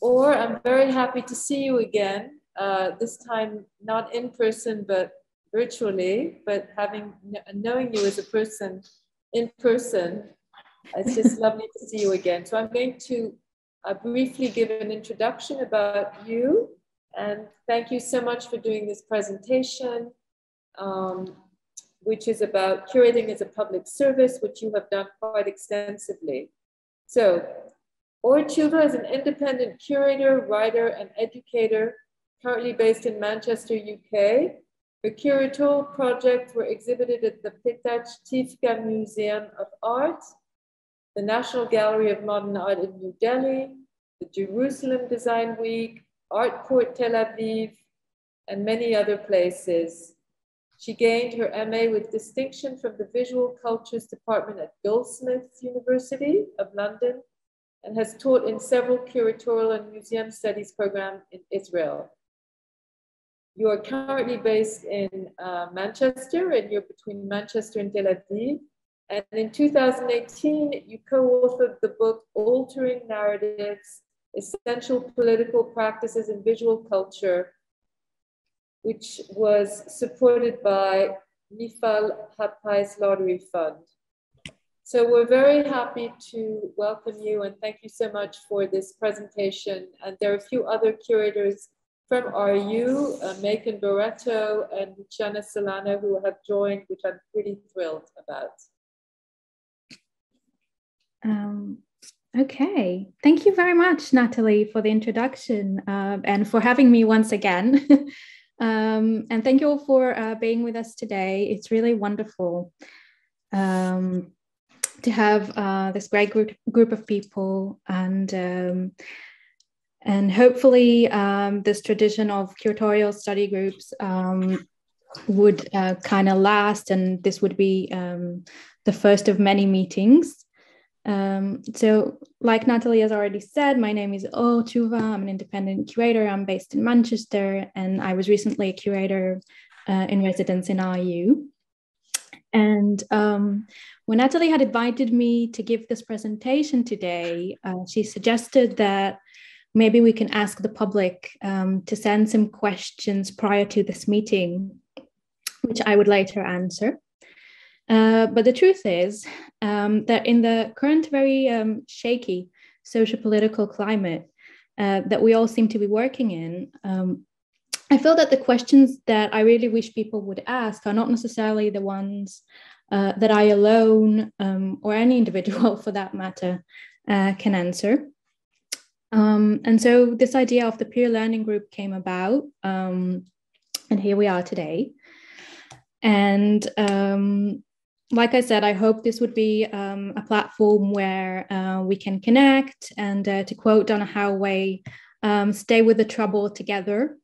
or I'm very happy to see you again, this time not in person, but virtually, but knowing you as a person in person, it's just lovely to see you again. So I'm going to briefly give an introduction about you, and thank you so much for doing this presentation, which is about curating as a public service, which you have done quite extensively. So, Orchuva is an independent curator, writer, and educator currently based in Manchester, UK. Her curatorial projects were exhibited at the Petach Tifka Museum of Art, the National Gallery of Modern Art in New Delhi, the Jerusalem Design Week, Art Court Tel Aviv, and many other places. She gained her MA with distinction from the Visual Cultures Department at Goldsmiths University of London, and has taught in several curatorial and museum studies programs in Israel. You are currently based in Manchester, and you're between Manchester and Tel Aviv. And in 2018, you co-authored the book, Altering Narratives, Essential Political Practices in Visual Culture, which was supported by Mifal Hapais Lottery Fund. So we're very happy to welcome you, and thank you so much for this presentation. And there are a few other curators from RU, Macon Barreto and Luciana Solano, who have joined, which I'm pretty thrilled about. Okay, thank you very much, Natalie, for the introduction and for having me once again. And thank you all for being with us today. It's really wonderful to have this great group of people, and hopefully this tradition of curatorial study groups would kind of last, and this would be the first of many meetings. So like Natalie has already said, my name is Orchuva. I'm an independent curator. I'm based in Manchester, and I was recently a curator in residence in RU. And when Natalie had invited me to give this presentation today, she suggested that maybe we can ask the public to send some questions prior to this meeting, which I would later answer. But the truth is that in the current very shaky socio-political climate that we all seem to be working in, I feel that the questions that I really wish people would ask are not necessarily the ones that I alone, or any individual for that matter, can answer. And so this idea of the peer learning group came about, and here we are today. And like I said, I hope this would be a platform where we can connect and, to quote Donna Haraway, stay with the trouble together.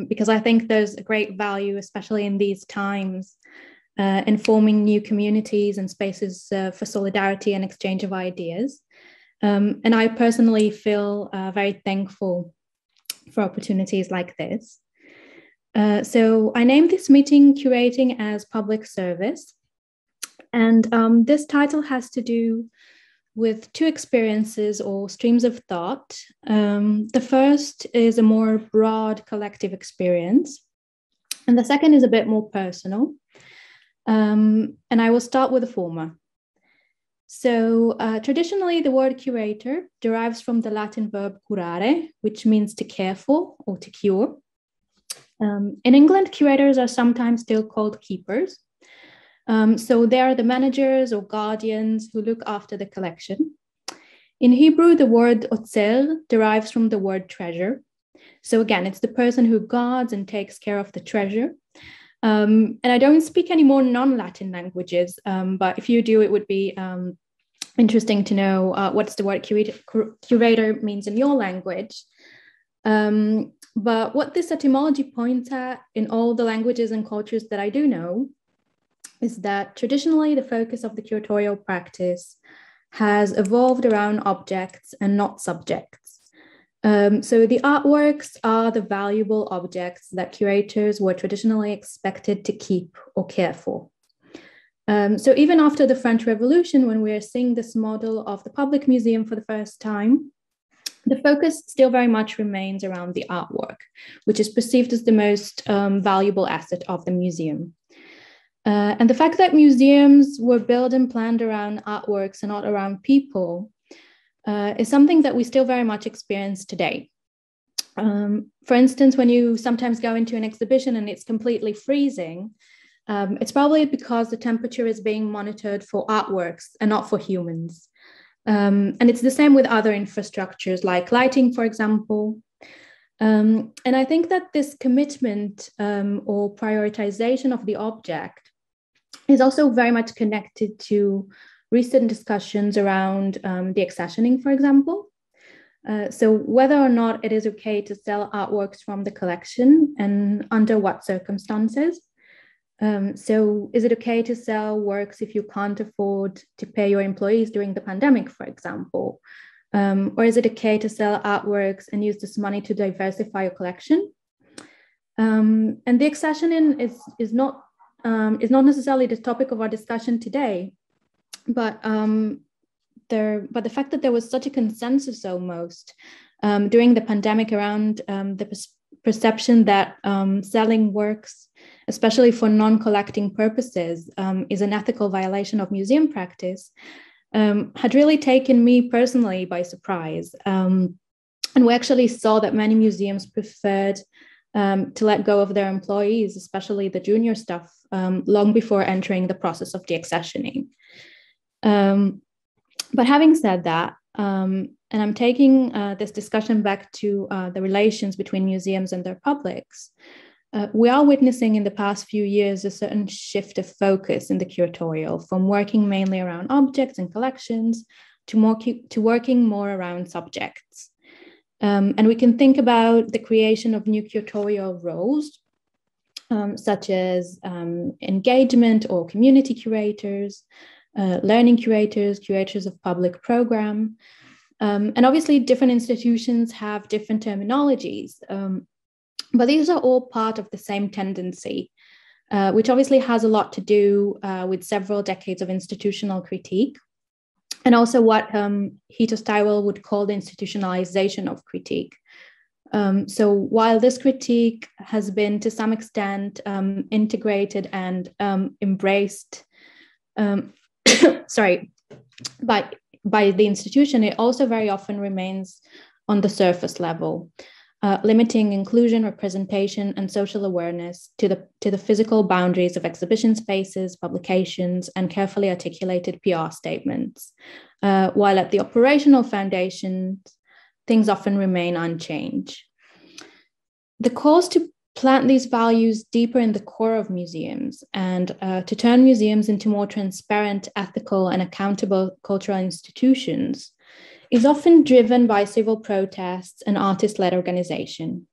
Because I think there's a great value, especially in these times, in forming new communities and spaces for solidarity and exchange of ideas. And I personally feel very thankful for opportunities like this. So I named this meeting Curating as Public Service. And this title has to do with two experiences or streams of thought. The first is a more broad collective experience, and the second is a bit more personal. And I will start with the former. So traditionally, the word curator derives from the Latin verb curare, which means to care for or to cure. In England, curators are sometimes still called keepers. So they are the managers or guardians who look after the collection. In Hebrew, the word otzer derives from the word treasure. So again, it's the person who guards and takes care of the treasure. And I don't speak any more non-Latin languages, but if you do, it would be interesting to know what's the word curator means in your language. But what this etymology points at in all the languages and cultures that I do know is that traditionally the focus of the curatorial practice has evolved around objects and not subjects. So the artworks are the valuable objects that curators were traditionally expected to keep or care for. So even after the French Revolution, when we are seeing this model of the public museum for the first time, the focus still very much remains around the artwork, which is perceived as the most valuable asset of the museum. And the fact that museums were built and planned around artworks and not around people is something that we still very much experience today. For instance, when you sometimes go into an exhibition and it's completely freezing, it's probably because the temperature is being monitored for artworks and not for humans. And it's the same with other infrastructures like lighting, for example. And I think that this commitment or prioritization of the object is also very much connected to recent discussions around the accessioning, for example. So whether or not it is okay to sell artworks from the collection and under what circumstances. So is it okay to sell works if you can't afford to pay your employees during the pandemic, for example? Or is it okay to sell artworks and use this money to diversify your collection? And the accessioning is not necessarily the topic of our discussion today, but the fact that there was such a consensus almost during the pandemic around the perception that selling works, especially for non-collecting purposes, is an ethical violation of museum practice, had really taken me personally by surprise. And we actually saw that many museums preferred to let go of their employees, especially the junior staff, long before entering the process of deaccessioning. But having said that, and I'm taking this discussion back to the relations between museums and their publics, we are witnessing in the past few years a certain shift of focus in the curatorial from working mainly around objects and collections to working more around subjects. And we can think about the creation of new curatorial roles, such as engagement or community curators, learning curators, curators of public program. And obviously different institutions have different terminologies, but these are all part of the same tendency, which obviously has a lot to do with several decades of institutional critique, and also what Hito Stywell would call the institutionalization of critique. So while this critique has been to some extent integrated and embraced, by the institution, it also very often remains on the surface level, limiting inclusion, representation, and social awareness to the physical boundaries of exhibition spaces, publications, and carefully articulated PR statements. While at the operational foundations, things often remain unchanged. The calls to plant these values deeper in the core of museums and to turn museums into more transparent, ethical, and accountable cultural institutions is often driven by civil protests and artist-led organization.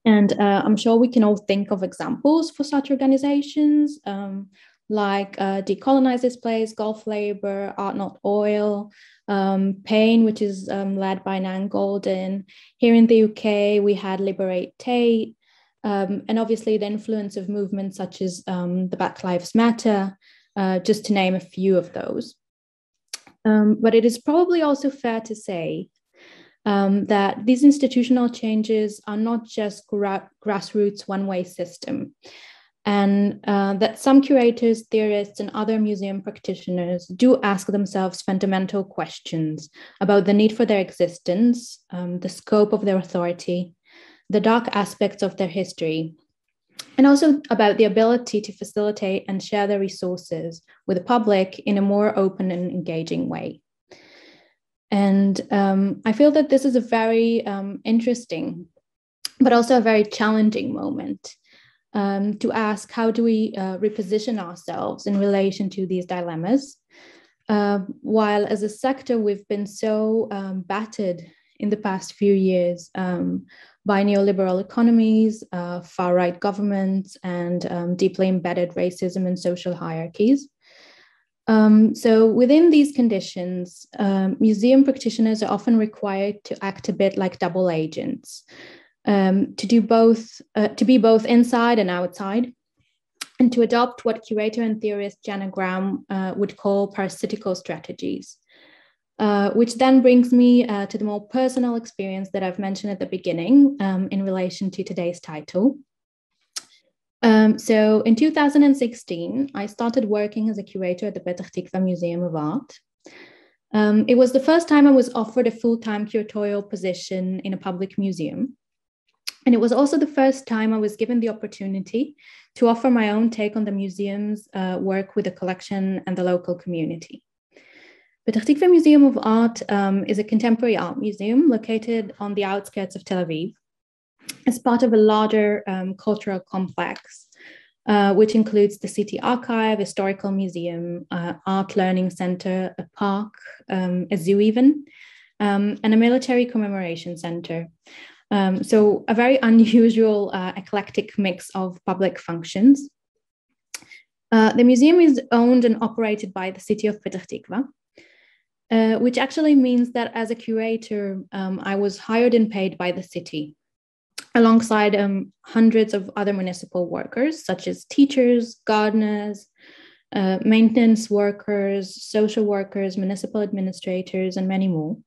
And I'm sure we can all think of examples for such organizations, like Decolonize Displays, Gulf Labor, Art Not Oil, Pain, which is led by Nan Golden. Here in the UK, we had Liberate Tate, and obviously the influence of movements such as the Black Lives Matter, just to name a few of those. But it is probably also fair to say that these institutional changes are not just grassroots one-way system, and that some curators, theorists, and other museum practitioners do ask themselves fundamental questions about the need for their existence, the scope of their authority, the dark aspects of their history, and also about the ability to facilitate and share their resources with the public in a more open and engaging way. And I feel that this is a very interesting, but also a very challenging moment to ask, how do we reposition ourselves in relation to these dilemmas? While as a sector, we've been so battered in the past few years by neoliberal economies, far-right governments, and deeply embedded racism and social hierarchies. So within these conditions, museum practitioners are often required to act a bit like double agents, to be both inside and outside, and to adopt what curator and theorist Jana Graham would call parasitical strategies. which then brings me to the more personal experience that I've mentioned at the beginning in relation to today's title. So in 2016, I started working as a curator at the Petah Tikva Museum of Art. It was the first time I was offered a full-time curatorial position in a public museum. And it was also the first time I was given the opportunity to offer my own take on the museum's work with the collection and the local community. Petah Tikva Museum of Art is a contemporary art museum located on the outskirts of Tel Aviv as part of a larger cultural complex, which includes the City Archive, Historical Museum, Art Learning Center, a park, a zoo even, and a military commemoration center. So a very unusual, eclectic mix of public functions. The museum is owned and operated by the city of Petah Tikva, which actually means that as a curator, I was hired and paid by the city, alongside hundreds of other municipal workers, such as teachers, gardeners, maintenance workers, social workers, municipal administrators, and many more.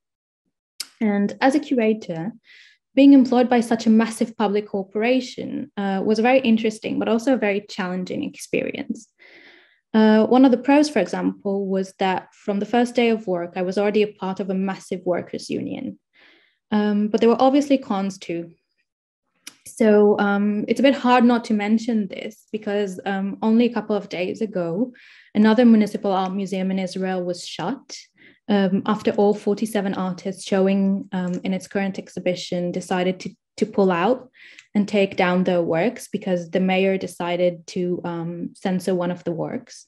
And as a curator, being employed by such a massive public corporation was a very interesting, but also a very challenging experience. One of the pros, for example, was that from the first day of work, I was already a part of a massive workers' union. But there were obviously cons too. So it's a bit hard not to mention this because only a couple of days ago, another municipal art museum in Israel was shut after all 47 artists showing in its current exhibition decided to pull out and take down their works because the mayor decided to censor one of the works.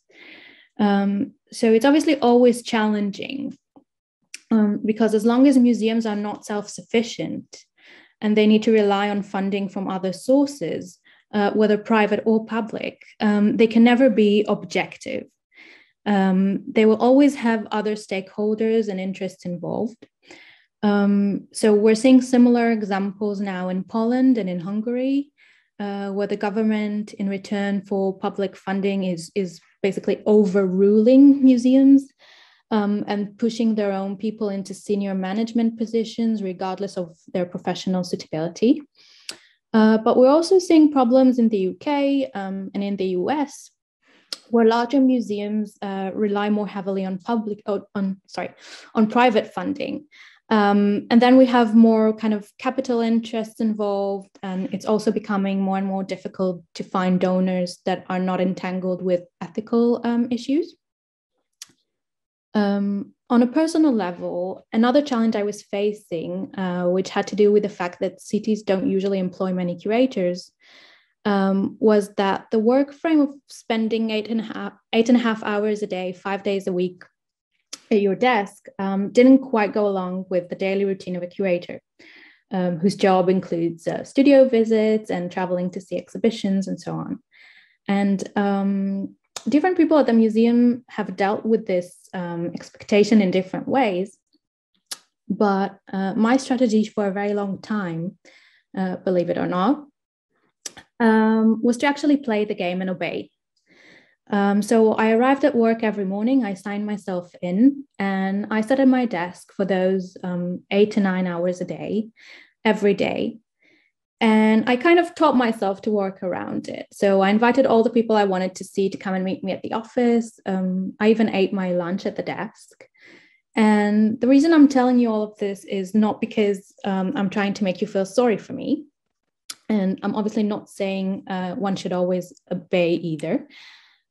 So it's obviously always challenging because as long as museums are not self-sufficient and they need to rely on funding from other sources, whether private or public, they can never be objective. They will always have other stakeholders and interests involved. So we're seeing similar examples now in Poland and in Hungary, where the government, in return for public funding, is basically overruling museums and pushing their own people into senior management positions, regardless of their professional suitability. But we're also seeing problems in the UK and in the US, where larger museums rely more heavily on private funding. And then we have more kind of capital interests involved, and it's also becoming more and more difficult to find donors that are not entangled with ethical issues. On a personal level, another challenge I was facing, which had to do with the fact that cities don't usually employ many curators, was that the work frame of spending eight and a half hours a day, 5 days a week at your desk didn't quite go along with the daily routine of a curator, whose job includes studio visits and traveling to see exhibitions and so on. And different people at the museum have dealt with this expectation in different ways. But my strategy for a very long time, believe it or not, was to actually play the game and obey. So I arrived at work every morning, I signed myself in, and I sat at my desk for those 8 to 9 hours a day, every day. And I kind of taught myself to work around it. So I invited all the people I wanted to see to come and meet me at the office. I even ate my lunch at the desk. And the reason I'm telling you all of this is not because I'm trying to make you feel sorry for me. And I'm obviously not saying one should always obey either.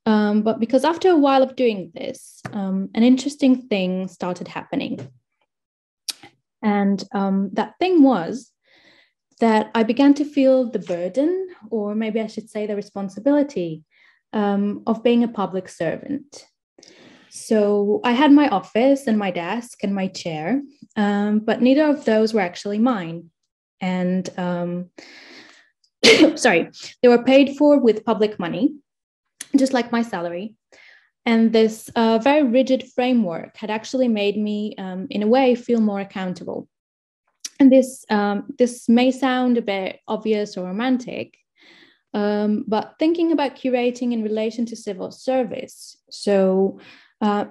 But because after a while of doing this, an interesting thing started happening. And that thing was that I began to feel the burden, or maybe I should say the responsibility, of being a public servant. So I had my office and my desk and my chair, but neither of those were actually mine. And sorry, they were paid for with public money, just like my salary. And this very rigid framework had actually made me, in a way, feel more accountable. And this may sound a bit obvious or romantic, but thinking about curating in relation to civil service. So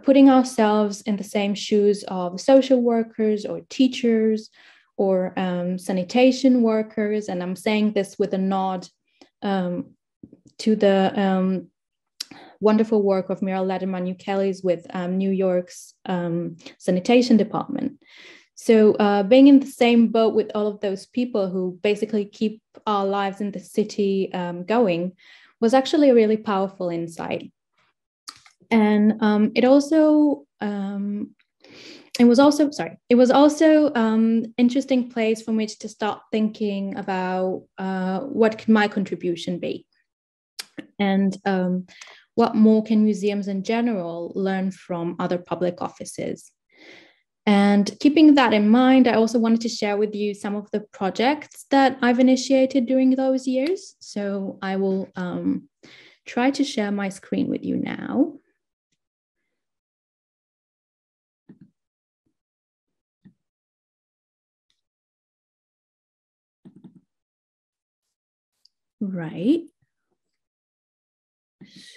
putting ourselves in the same shoes of social workers or teachers or sanitation workers. And I'm saying this with a nod to the wonderful work of Muriel Lederman-Ukelis with New York's sanitation department. So being in the same boat with all of those people who basically keep our lives in the city going was actually a really powerful insight. And it was also interesting place from which to start thinking about what can my contribution be, and what more can museums in general learn from other public offices. And keeping that in mind, I also wanted to share with you some of the projects that I've initiated during those years. So I will try to share my screen with you now. Right.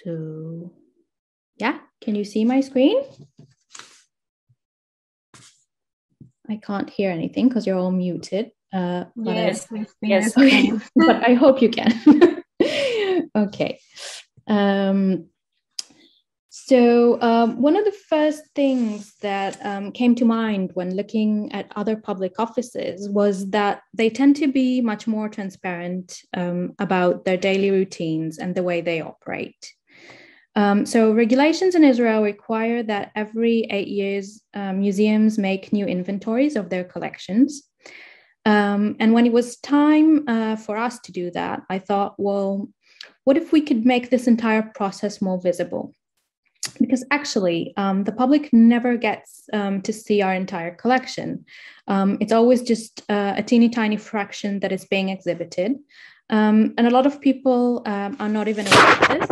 So, yeah, can you see my screen? I can't hear anything because you're all muted. Yes. Okay. But I hope you can. Okay. So one of the first things that came to mind when looking at other public offices was that they tend to be much more transparent about their daily routines and the way they operate. So regulations in Israel require that every 8 years, museums make new inventories of their collections. And when it was time for us to do that, I thought, well, what if we could make this entire process more visible? Because actually, the public never gets to see our entire collection. It's always just a teeny tiny fraction that is being exhibited. And a lot of people are not even aware of this.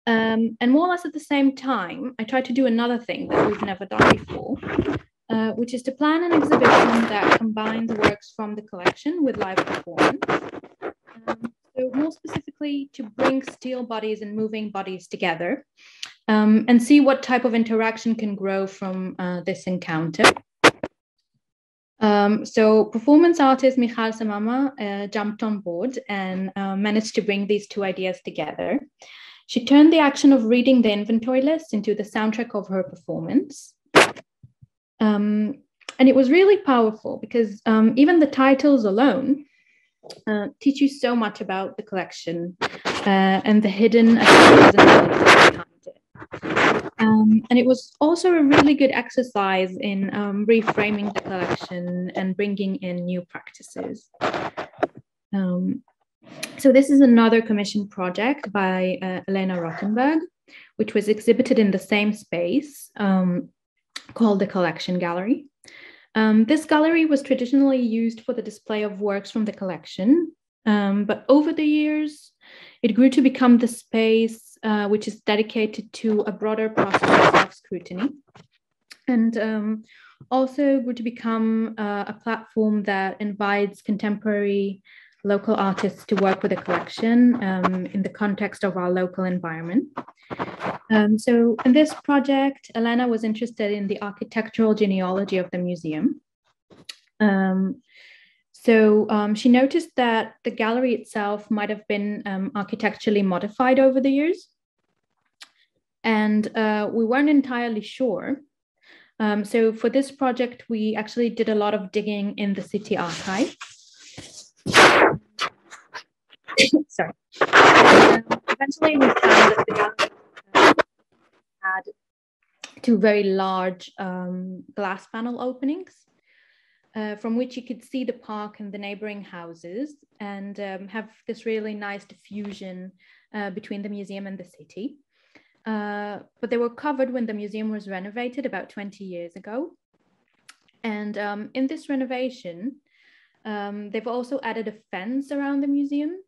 And more or less at the same time, I tried to do another thing that we've never done before, which is to plan an exhibition that combines works from the collection with live performance. So more specifically, to bring still bodies and moving bodies together and see what type of interaction can grow from this encounter. So performance artist Michal Samama jumped on board and managed to bring these two ideas together. She turned the action of reading the inventory list into the soundtrack of her performance. And it was really powerful because even the titles alone teach you so much about the collection and the hidden ideas and behind it. And it was also a really good exercise in reframing the collection and bringing in new practices. So this is another commissioned project by Elena Rottenberg, which was exhibited in the same space called the Collection Gallery. This gallery was traditionally used for the display of works from the collection, but over the years, it grew to become the space which is dedicated to a broader process of self-scrutiny, and also grew to become a platform that invites contemporary local artists to work with a collection in the context of our local environment. So in this project, Elena was interested in the architectural genealogy of the museum. She noticed that the gallery itself might have been architecturally modified over the years. And we weren't entirely sure. So for this project, we actually did a lot of digging in the city archive. Sorry. Eventually, we found that the gallery had two very large glass panel openings from which you could see the park and the neighboring houses and have this really nice diffusion between the museum and the city. But they were covered when the museum was renovated about 20 years ago. And in this renovation, they've also added a fence around the museum,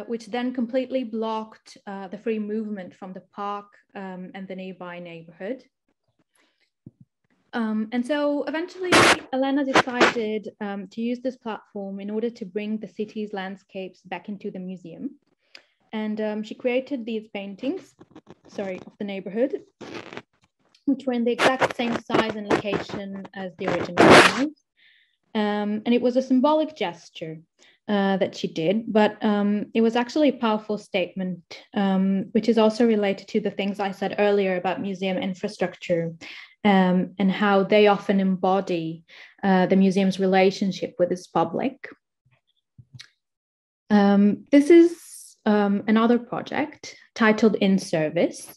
which then completely blocked the free movement from the park and the nearby neighborhood. And so eventually, Elena decided to use this platform in order to bring the city's landscapes back into the museum. And she created these paintings, of the neighborhood, which were in the exact same size and location as the original ones. And it was a symbolic gesture that she did, but it was actually a powerful statement, which is also related to the things I said earlier about museum infrastructure, and how they often embody the museum's relationship with its public. This is another project titled In Service,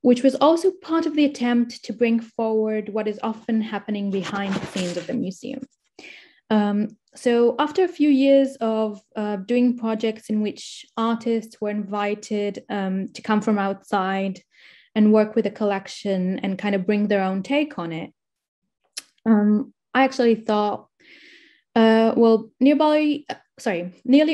which was also part of the attempt to bring forward what is often happening behind the scenes of the museum. So after a few years of doing projects in which artists were invited to come from outside and work with a collection and kind of bring their own take on it, I actually thought, nearly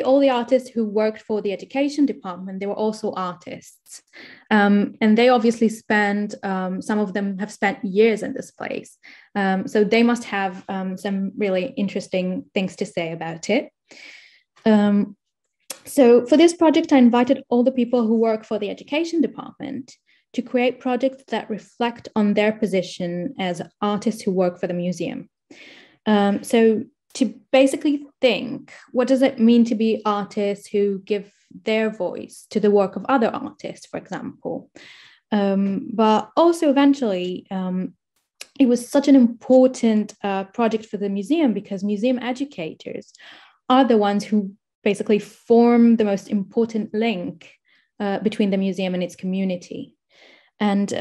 all the artists who worked for the education department, they were also artists. And they obviously spent, some of them have spent years in this place. So they must have some really interesting things to say about it. So for this project, I invited all the people who work for the education department to create projects that reflect on their position as artists who work for the museum. So to basically think, what does it mean to be artists who give their voice to the work of other artists, for example? But also eventually, it was such an important project for the museum because museum educators are the ones who basically form the most important link between the museum and its community. And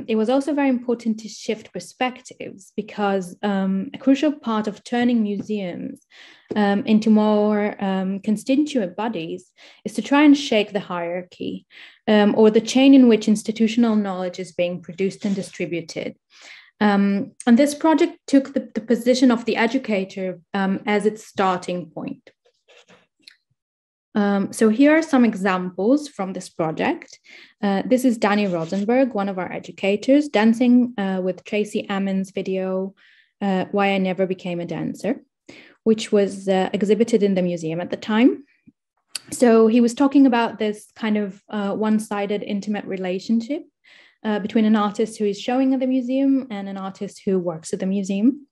it was also very important to shift perspectives because a crucial part of turning museums into more constituent bodies is to try and shake the hierarchy or the chain in which institutional knowledge is being produced and distributed. And this project took the position of the educator as its starting point. So here are some examples from this project. This is Danny Rosenberg, one of our educators, dancing with Tracy Ammon's video, Why I Never Became a Dancer, which was exhibited in the museum at the time. So he was talking about this kind of one-sided intimate relationship between an artist who is showing at the museum and an artist who works at the museum.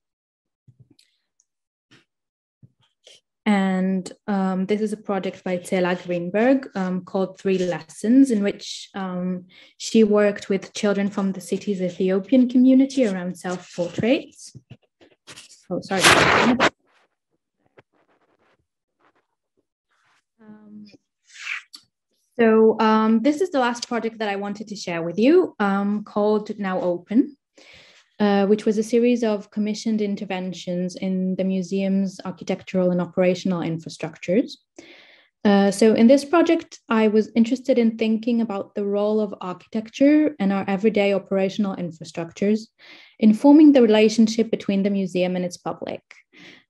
And this is a project by Tsela Greenberg called 3 Lessons, in which she worked with children from the city's Ethiopian community around self-portraits. Oh, sorry. This is the last project that I wanted to share with you, called Now Open. Which was a series of commissioned interventions in the museum's architectural and operational infrastructures. So in this project, I was interested in thinking about the role of architecture and our everyday operational infrastructures in forming the relationship between the museum and its public.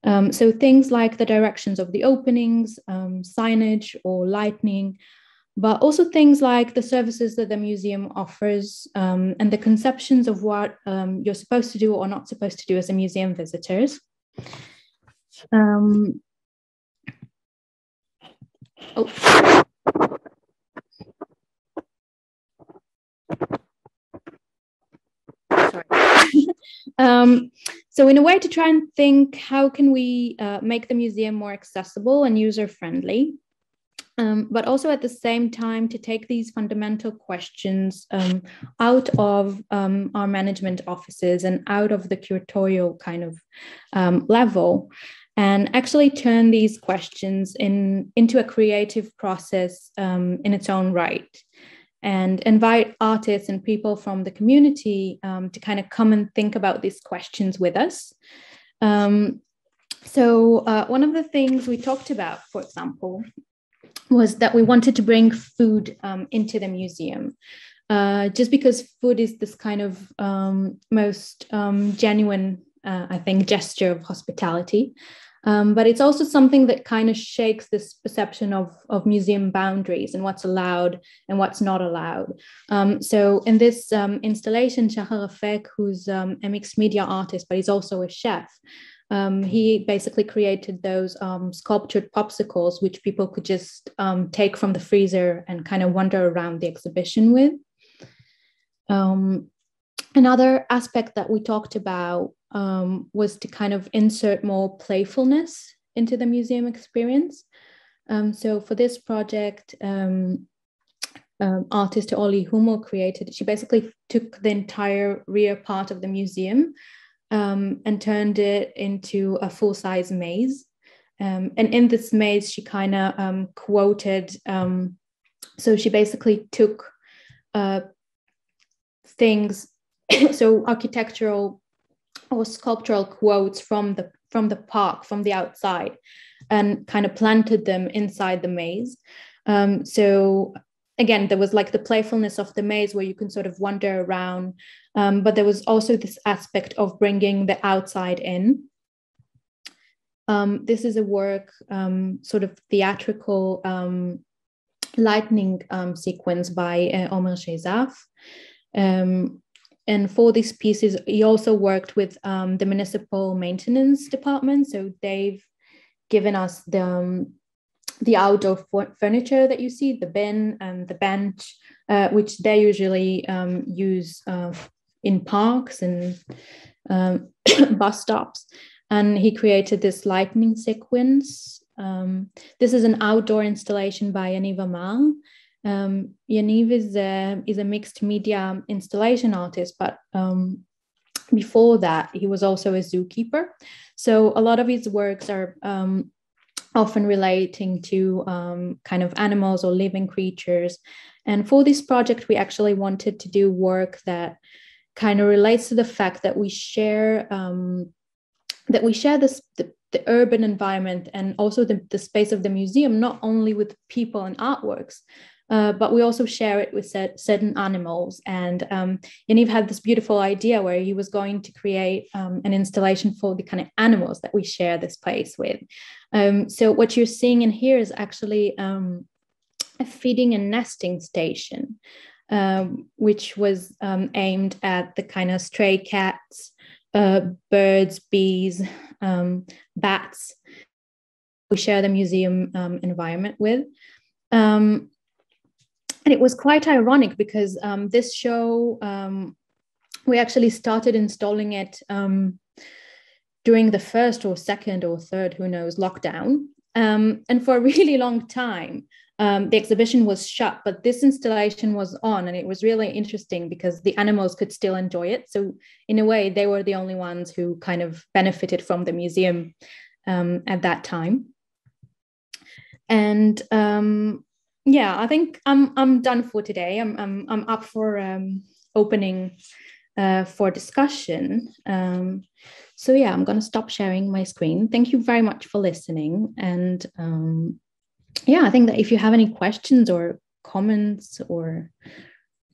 So things like the directions of the openings, signage or lighting, but also things like the services that the museum offers and the conceptions of what you're supposed to do or not supposed to do as a museum visitors. So in a way to try and think, how can we make the museum more accessible and user-friendly? But also at the same time to take these fundamental questions out of our management offices and out of the curatorial kind of level, and actually turn these questions into a creative process in its own right, and invite artists and people from the community to kind of come and think about these questions with us. So one of the things we talked about, for example, was that we wanted to bring food into the museum, just because food is this kind of most genuine, I think, gesture of hospitality. But it's also something that kind of shakes this perception of museum boundaries and what's allowed and what's not allowed. So in this installation, Shahar Rafek, who's a mixed media artist, but he's also a chef, He basically created those sculptured popsicles, which people could just take from the freezer and kind of wander around the exhibition with. Another aspect that we talked about was to kind of insert more playfulness into the museum experience. So for this project, artist Olli Hummel created, she basically took the entire rear part of the museum and turned it into a full-size maze. And in this maze, she kind of quoted, so she basically took things, so architectural or sculptural quotes from the park, from the outside, and kind of planted them inside the maze. So again, there was like the playfulness of the maze where you can sort of wander around, but there was also this aspect of bringing the outside in. This is a work, sort of theatrical lightning sequence by Omer Shezaf. And for these pieces, he also worked with the municipal maintenance department. So they've given us the outdoor furniture that you see, the bin and the bench, which they usually use in parks and bus stops. And he created this lightning sequence. This is an outdoor installation by Yaniv Amal. Yaniv is a mixed media installation artist, but before that, he was also a zookeeper. So a lot of his works are often relating to kind of animals or living creatures. And for this project, we actually wanted to do work that kind of relates to the fact that we share this, the urban environment and also the space of the museum, not only with people and artworks, but we also share it with certain animals. And Yaniv had this beautiful idea where he was going to create an installation for the kind of animals that we share this place with. So what you're seeing in here is actually a feeding and nesting station, which was aimed at the kind of stray cats, birds, bees, bats we share the museum environment with. And it was quite ironic because this show, we actually started installing it during the first or second or third, who knows, lockdown. And for a really long time, the exhibition was shut, but this installation was on, and it was really interesting because the animals could still enjoy it. So in a way, they were the only ones who kind of benefited from the museum at that time. And yeah, I think I'm done for today. I'm up for opening for discussion. So yeah, I'm going to stop sharing my screen. Thank you very much for listening. And yeah, I think that if you have any questions or comments or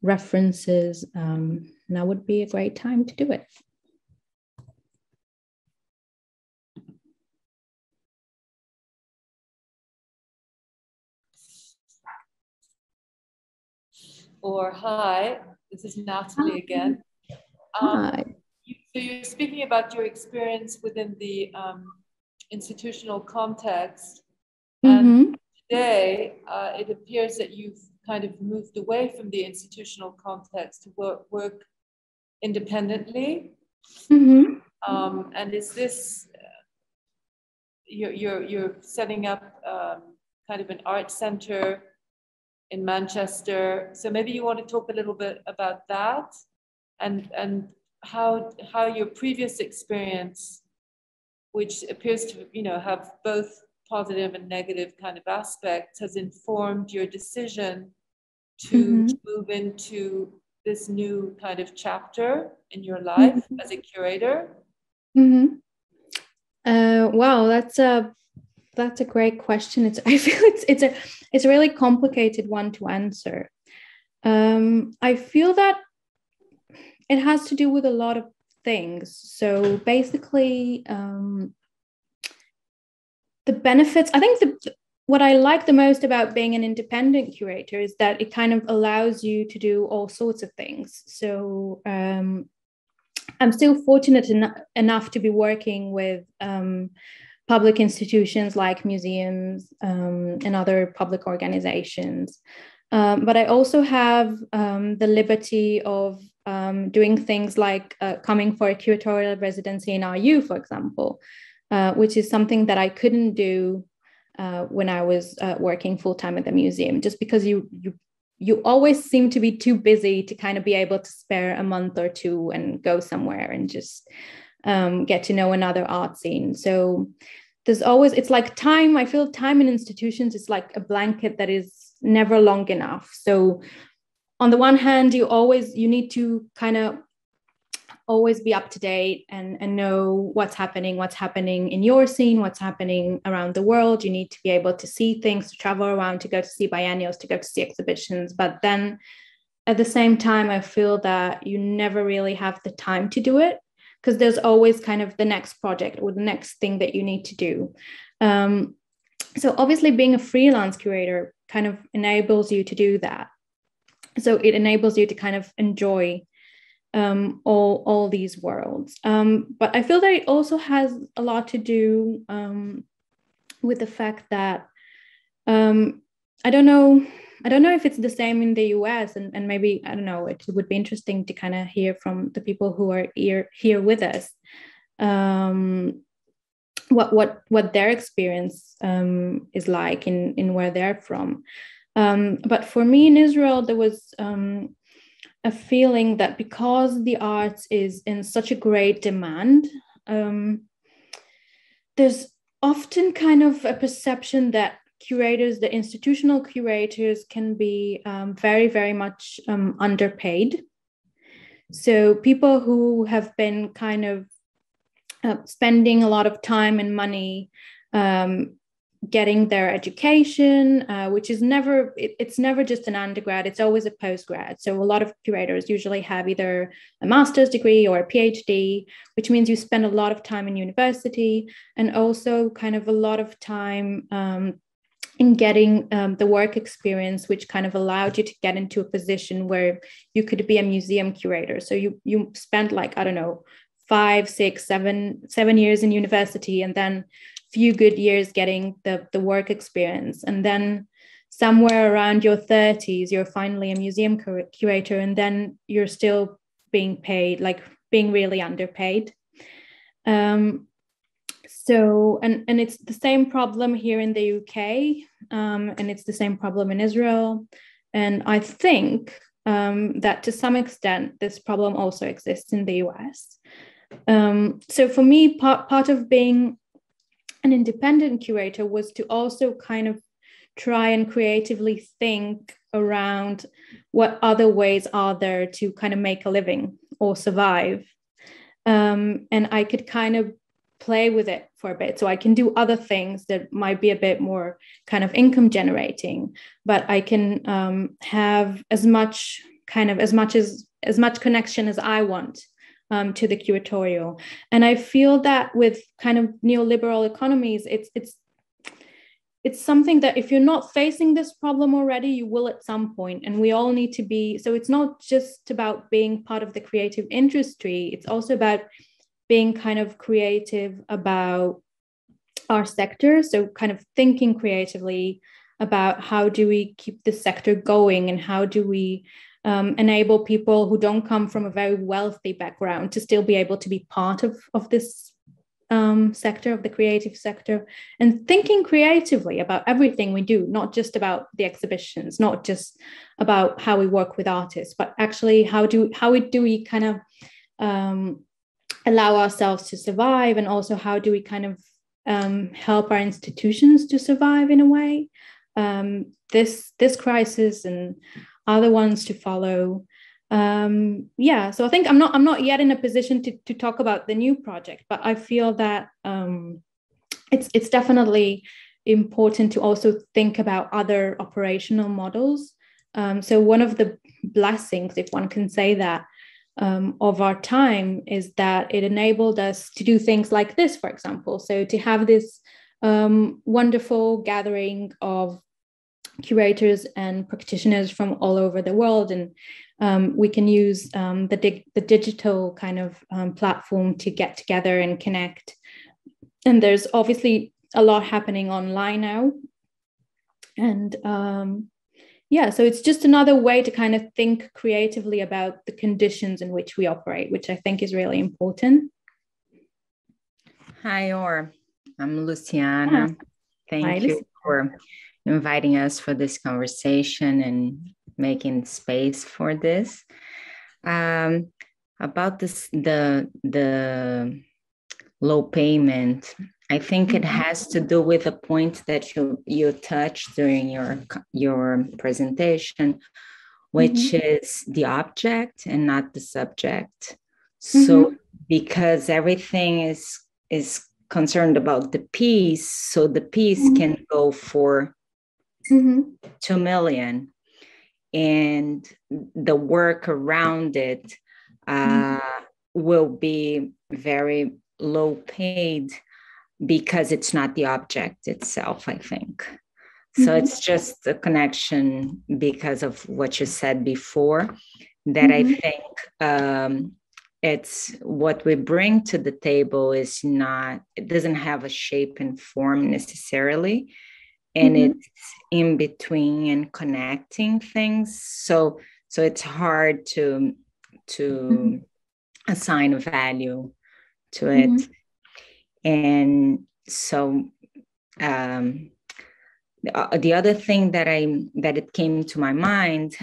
references, now would be a great time to do it. Or hi, this is Natalie again. Hi. So you're speaking about your experience within the institutional context. And today, it appears that you've kind of moved away from the institutional context to work independently. And is this, you're setting up kind of an art center in Manchester. So maybe you want to talk a little bit about that and how your previous experience, which appears to, you know, have both positive and negative kind of aspects, has informed your decision to move into this new kind of chapter in your life as a curator. Wow, that's a great question. I feel it's a really complicated one to answer. I feel that it has to do with a lot of things. So basically, the benefits, I think what I like the most about being an independent curator is that it kind of allows you to do all sorts of things. So I'm still fortunate enough to be working with public institutions like museums and other public organizations. But I also have the liberty of doing things like coming for a curatorial residency in RU, for example, which is something that I couldn't do when I was working full-time at the museum, just because you always seem to be too busy to kind of be able to spare a month or two and go somewhere and just get to know another art scene. So there's always, it's like time, I feel time in institutions is like a blanket that is never long enough. So on the one hand, you need to kind of always be up to date and know what's happening in your scene, what's happening around the world. You need to be able to see things, to travel around, to go to see biennials, to go to see exhibitions. But then at the same time, I feel that you never really have the time to do it, because there's always kind of the next project or the next thing that you need to do. So obviously being a freelance curator kind of enables you to do that. So it enables you to kind of enjoy all these worlds. But I feel that it also has a lot to do with the fact that I don't know if it's the same in the US, and maybe, I don't know, it would be interesting to kind of hear from the people who are here with us what their experience is like in where they're from. But for me in Israel, there was a feeling that because the arts is in such a great demand, there's often kind of a perception that curators, the institutional curators, can be very, very much underpaid. So people who have been kind of spending a lot of time and money getting their education, which is never, it's never just an undergrad, it's always a postgrad. So a lot of curators usually have either a master's degree or a PhD, which means you spend a lot of time in university, and also kind of a lot of time in getting the work experience, which kind of allowed you to get into a position where you could be a museum curator. So you spent like, I don't know, 5, 6, 7 years in university, and then few good years getting the work experience, and then somewhere around your 30s you're finally a museum curator, and then you're still being paid, like being really underpaid. So and it's the same problem here in the UK, and it's the same problem in Israel, and I think that to some extent this problem also exists in the US. So for me, part of being an independent curator was to also kind of try and creatively think around what other ways are there to kind of make a living or survive. And I could kind of play with it for a bit. So I can do other things that might be a bit more kind of income generating, but I can have as much connection as I want to the curatorial. And I feel that with kind of neoliberal economies, it's something that if you're not facing this problem already, you will at some point, and we all need to be. So it's not just about being part of the creative industry, it's also about being kind of creative about our sector. So kind of thinking creatively about how do we keep the sector going, and how do we enable people who don't come from a very wealthy background to still be able to be part of this sector, of the creative sector, and thinking creatively about everything we do, not just about the exhibitions, not just about how we work with artists, but actually how do we kind of allow ourselves to survive, and also how do we kind of help our institutions to survive in a way. This crisis and other ones to follow. So I think I'm not yet in a position to talk about the new project, but I feel that it's definitely important to also think about other operational models. So one of the blessings, if one can say that, of our time is that it enabled us to do things like this, for example. So to have this wonderful gathering of curators and practitioners from all over the world, and we can use the digital kind of platform to get together and connect. And there's obviously a lot happening online now. And so it's just another way to kind of think creatively about the conditions in which we operate, which I think is really important. Hi, Or. I'm Luciana. Thank you for inviting us for this conversation and making space for this. About this, the low payment, I think it has to do with a point that you touched during your presentation, which is the object and not the subject. So because everything is concerned about the piece, so the piece can go for 2 million, and the work around it will be very low paid because it's not the object itself, I think. So it's just a connection because of what you said before, that I think it's what we bring to the table is not, it doesn't have a shape and form necessarily. And it's in between and connecting things. So it's hard to assign a value to it. And so the other thing that it came to my mind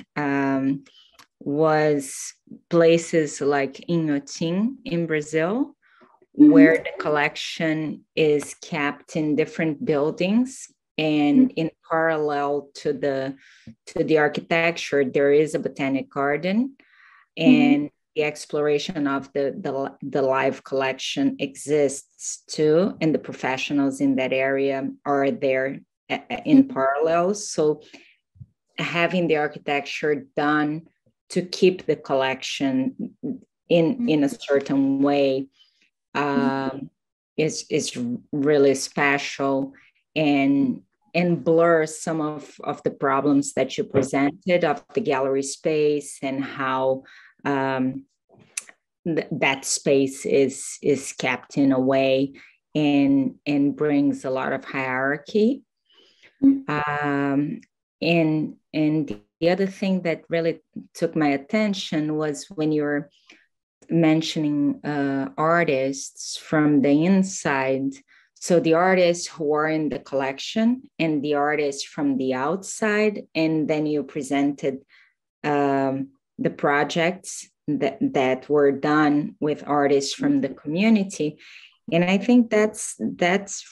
was places like Inhotim in Brazil, where the collection is kept in different buildings, and in parallel to the architecture, there is a botanic garden, and the exploration of the live collection exists too, and the professionals in that area are there in parallel. So having the architecture done to keep the collection in a certain way is really special, and blur some of the problems that you presented of the gallery space and how that space is kept in a way and brings a lot of hierarchy. And the other thing that really took my attention was when you were mentioning artists from the inside. So the artists who are in the collection and the artists from the outside, and then you presented the projects that were done with artists from the community. And I think that's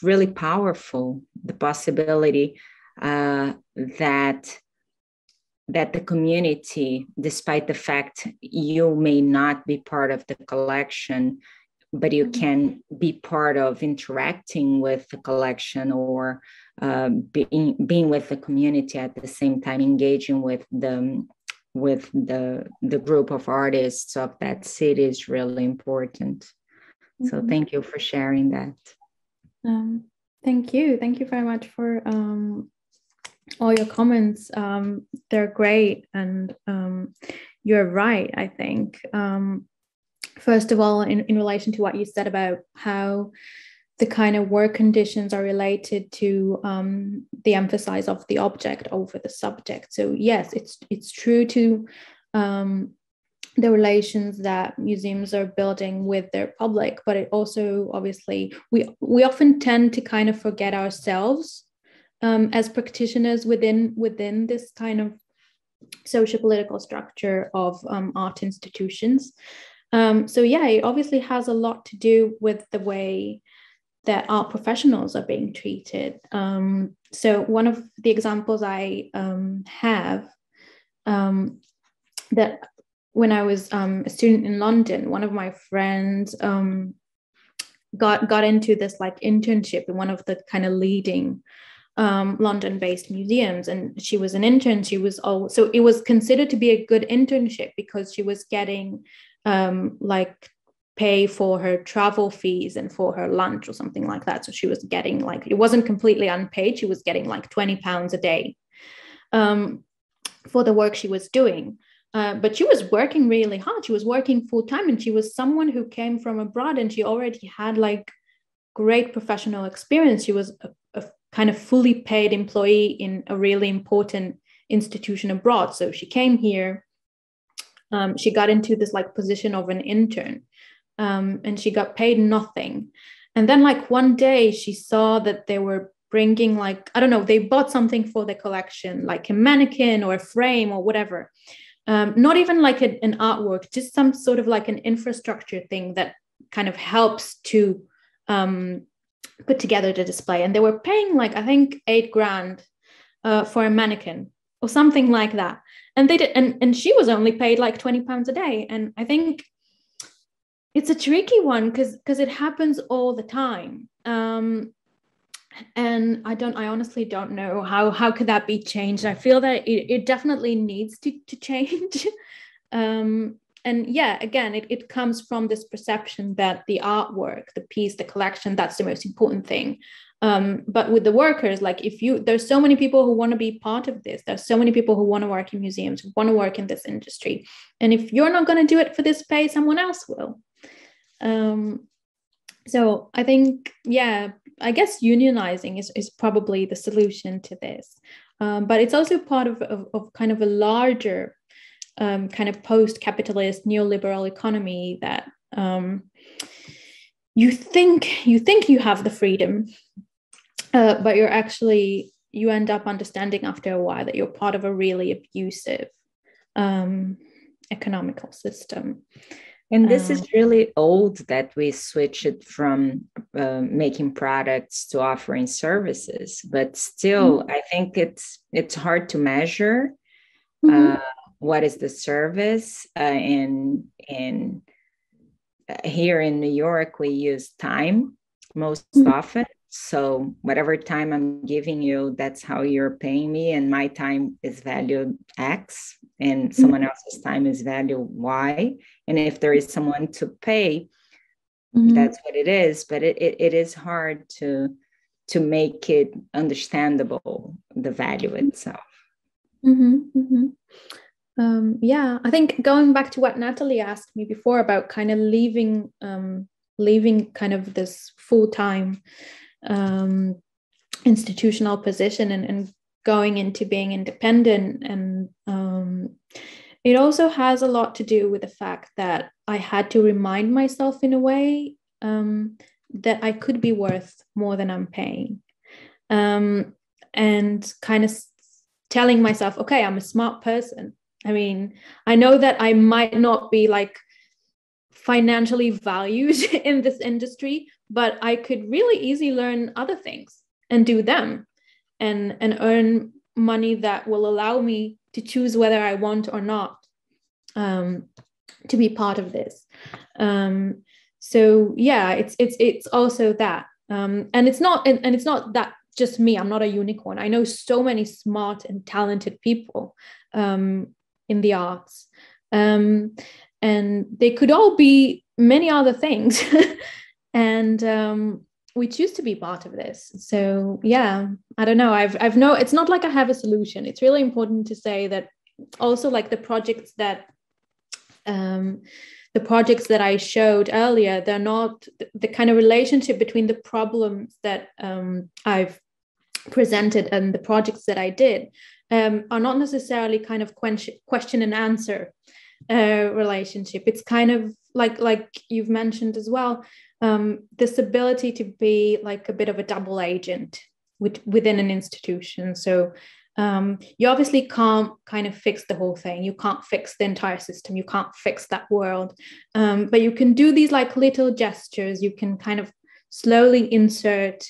really powerful, the possibility that the community, despite the fact you may not be part of the collection, but you can be part of interacting with the collection, or being with the community at the same time, engaging with the group of artists of that city is really important. So thank you for sharing that. Thank you very much for all your comments. They're great, and you're right, I think. First of all, in relation to what you said about how the kind of work conditions are related to the emphasis of the object over the subject. So yes, it's true to the relations that museums are building with their public, but it also, obviously, we often tend to kind of forget ourselves as practitioners within this kind of socio-political structure of art institutions. So yeah, it obviously has a lot to do with the way that art professionals are being treated. So one of the examples I have, that when I was a student in London, one of my friends got into this like internship in one of the kind of leading London-based museums, and she was an intern. So it was considered to be a good internship because she was getting like pay for her travel fees and for her lunch or something like that. So she was getting like, it wasn't completely unpaid. She was getting like £20 a day. for the work she was doing. But she was working really hard. She was working full time, and she was someone who came from abroad, and she already had like great professional experience. She was a kind of fully paid employee in a really important institution abroad. So she came here. She got into this like position of an intern, and she got paid nothing. And then like one day she saw that they were bringing like, I don't know, they bought something for the collection, like a mannequin or a frame or whatever. Not even like an artwork, just some sort of like an infrastructure thing that kind of helps to put together the display. And they were paying like, I think 8 grand for a mannequin or something like that. And they did, and she was only paid like £20 a day. And I think it's a tricky one because it happens all the time. And I honestly don't know how could that be changed. I feel that it definitely needs to change. And yeah, again, it comes from this perception that the artwork, the piece, the collection, that's the most important thing. But with the workers, like there's so many people who want to be part of this. There's so many people who want to work in museums, who want to work in this industry. And if you're not going to do it for this pay, someone else will. So I think, yeah, I guess unionizing is probably the solution to this. But it's also part of kind of a larger kind of post-capitalist neoliberal economy that you think you have the freedom, but you end up understanding after a while that you're part of a really abusive economical system. And this is really old that we switched from making products to offering services, but still, I think it's hard to measure what is the service. And here in New York, we use time most often. So whatever time I'm giving you, that's how you're paying me. And my time is valued X, and someone else's time is valued Y. And if there is someone to pay, that's what it is. But it is hard to make it understandable, the value itself. Yeah, I think going back to what Natalie asked me before about kind of leaving kind of this full-time institutional position and going into being independent. And it also has a lot to do with the fact that I had to remind myself in a way that I could be worth more than I'm paying, and kind of telling myself, okay, I'm a smart person. I mean, I know that I might not be like financially valued in this industry, but I could really easily learn other things and do them and earn money that will allow me to choose whether I want or not to be part of this. So yeah, it's also that, and it's not that just me. I'm not a unicorn. I know so many smart and talented people in the arts, and they could all be many other things. And we choose to be part of this. So yeah, I don't know. I've no, it's not like I have a solution. It's really important to say that also, like the projects that I showed earlier, they're not the kind of relationship between the problems that I've presented and the projects that I did are not necessarily kind of question and answer relationship. It's kind of like you've mentioned as well, this ability to be like a bit of a double agent within an institution. So you obviously can't kind of fix the whole thing. You can't fix the entire system. You can't fix that world. But you can do these like little gestures. You can kind of slowly insert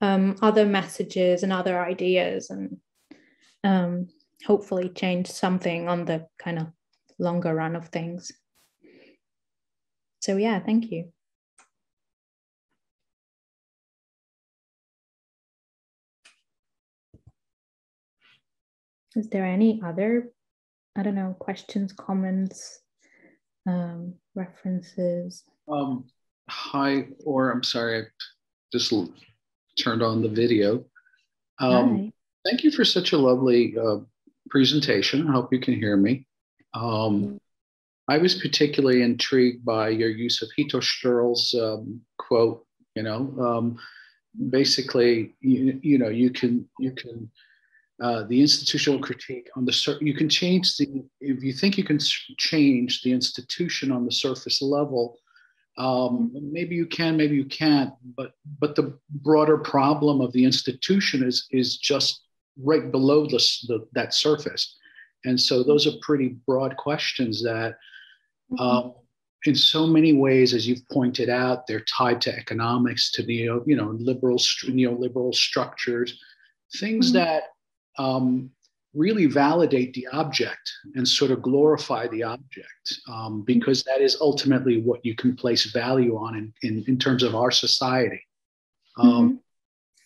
other messages and other ideas, and hopefully change something on the kind of longer run of things. So yeah, thank you. Is there any other, I don't know, questions, comments, references? Hi, or I'm sorry, I just turned on the video. Hi. Thank you for such a lovely presentation. I hope you can hear me. I was particularly intrigued by your use of Hito Sturl's quote. Basically, you can the institutional critique on the you can change if you think you can change the institution on the surface level. Maybe you can, maybe you can't, but the broader problem of the institution is just right below that surface. And so those are pretty broad questions that in so many ways, as you've pointed out, they're tied to economics, to the neoliberal structures, things that really validate the object and sort of glorify the object, because that is ultimately what you can place value on in terms of our society.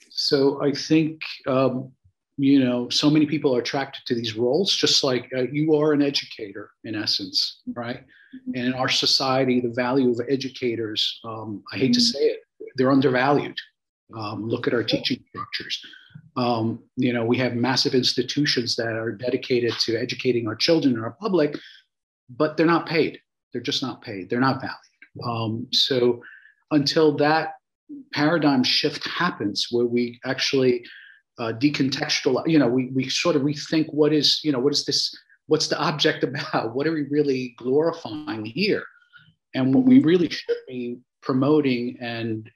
So I think, so many people are attracted to these roles, just like you are an educator in essence, right? And in our society, the value of educators, I hate to say it, they're undervalued. Look at our teaching structures. We have massive institutions that are dedicated to educating our children and our public, but they're not paid. They're just not paid. They're not valued. So until that paradigm shift happens, where we actually decontextualize, we sort of rethink what is this, what's the object about? What are we really glorifying here? And what we really should be promoting and,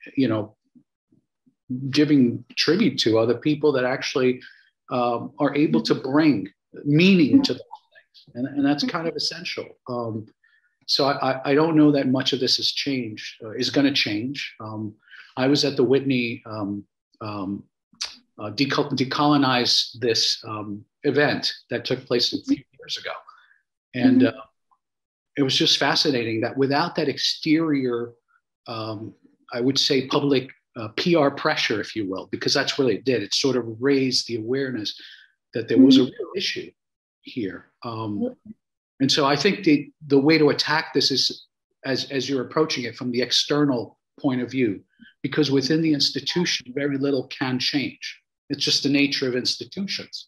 giving tribute to other people that actually are able to bring meaning to those things. And that's kind of essential. So I don't know that much of this has changed, is going to change. I was at the Whitney Decolonize This event that took place a few years ago. And it was just fascinating that without that exterior, I would say public PR pressure, if you will, because that's what it did. It sort of raised the awareness that there was a real issue here. And so I think the way to attack this is as you're approaching it from the external point of view, because within the institution, very little can change. It's just the nature of institutions.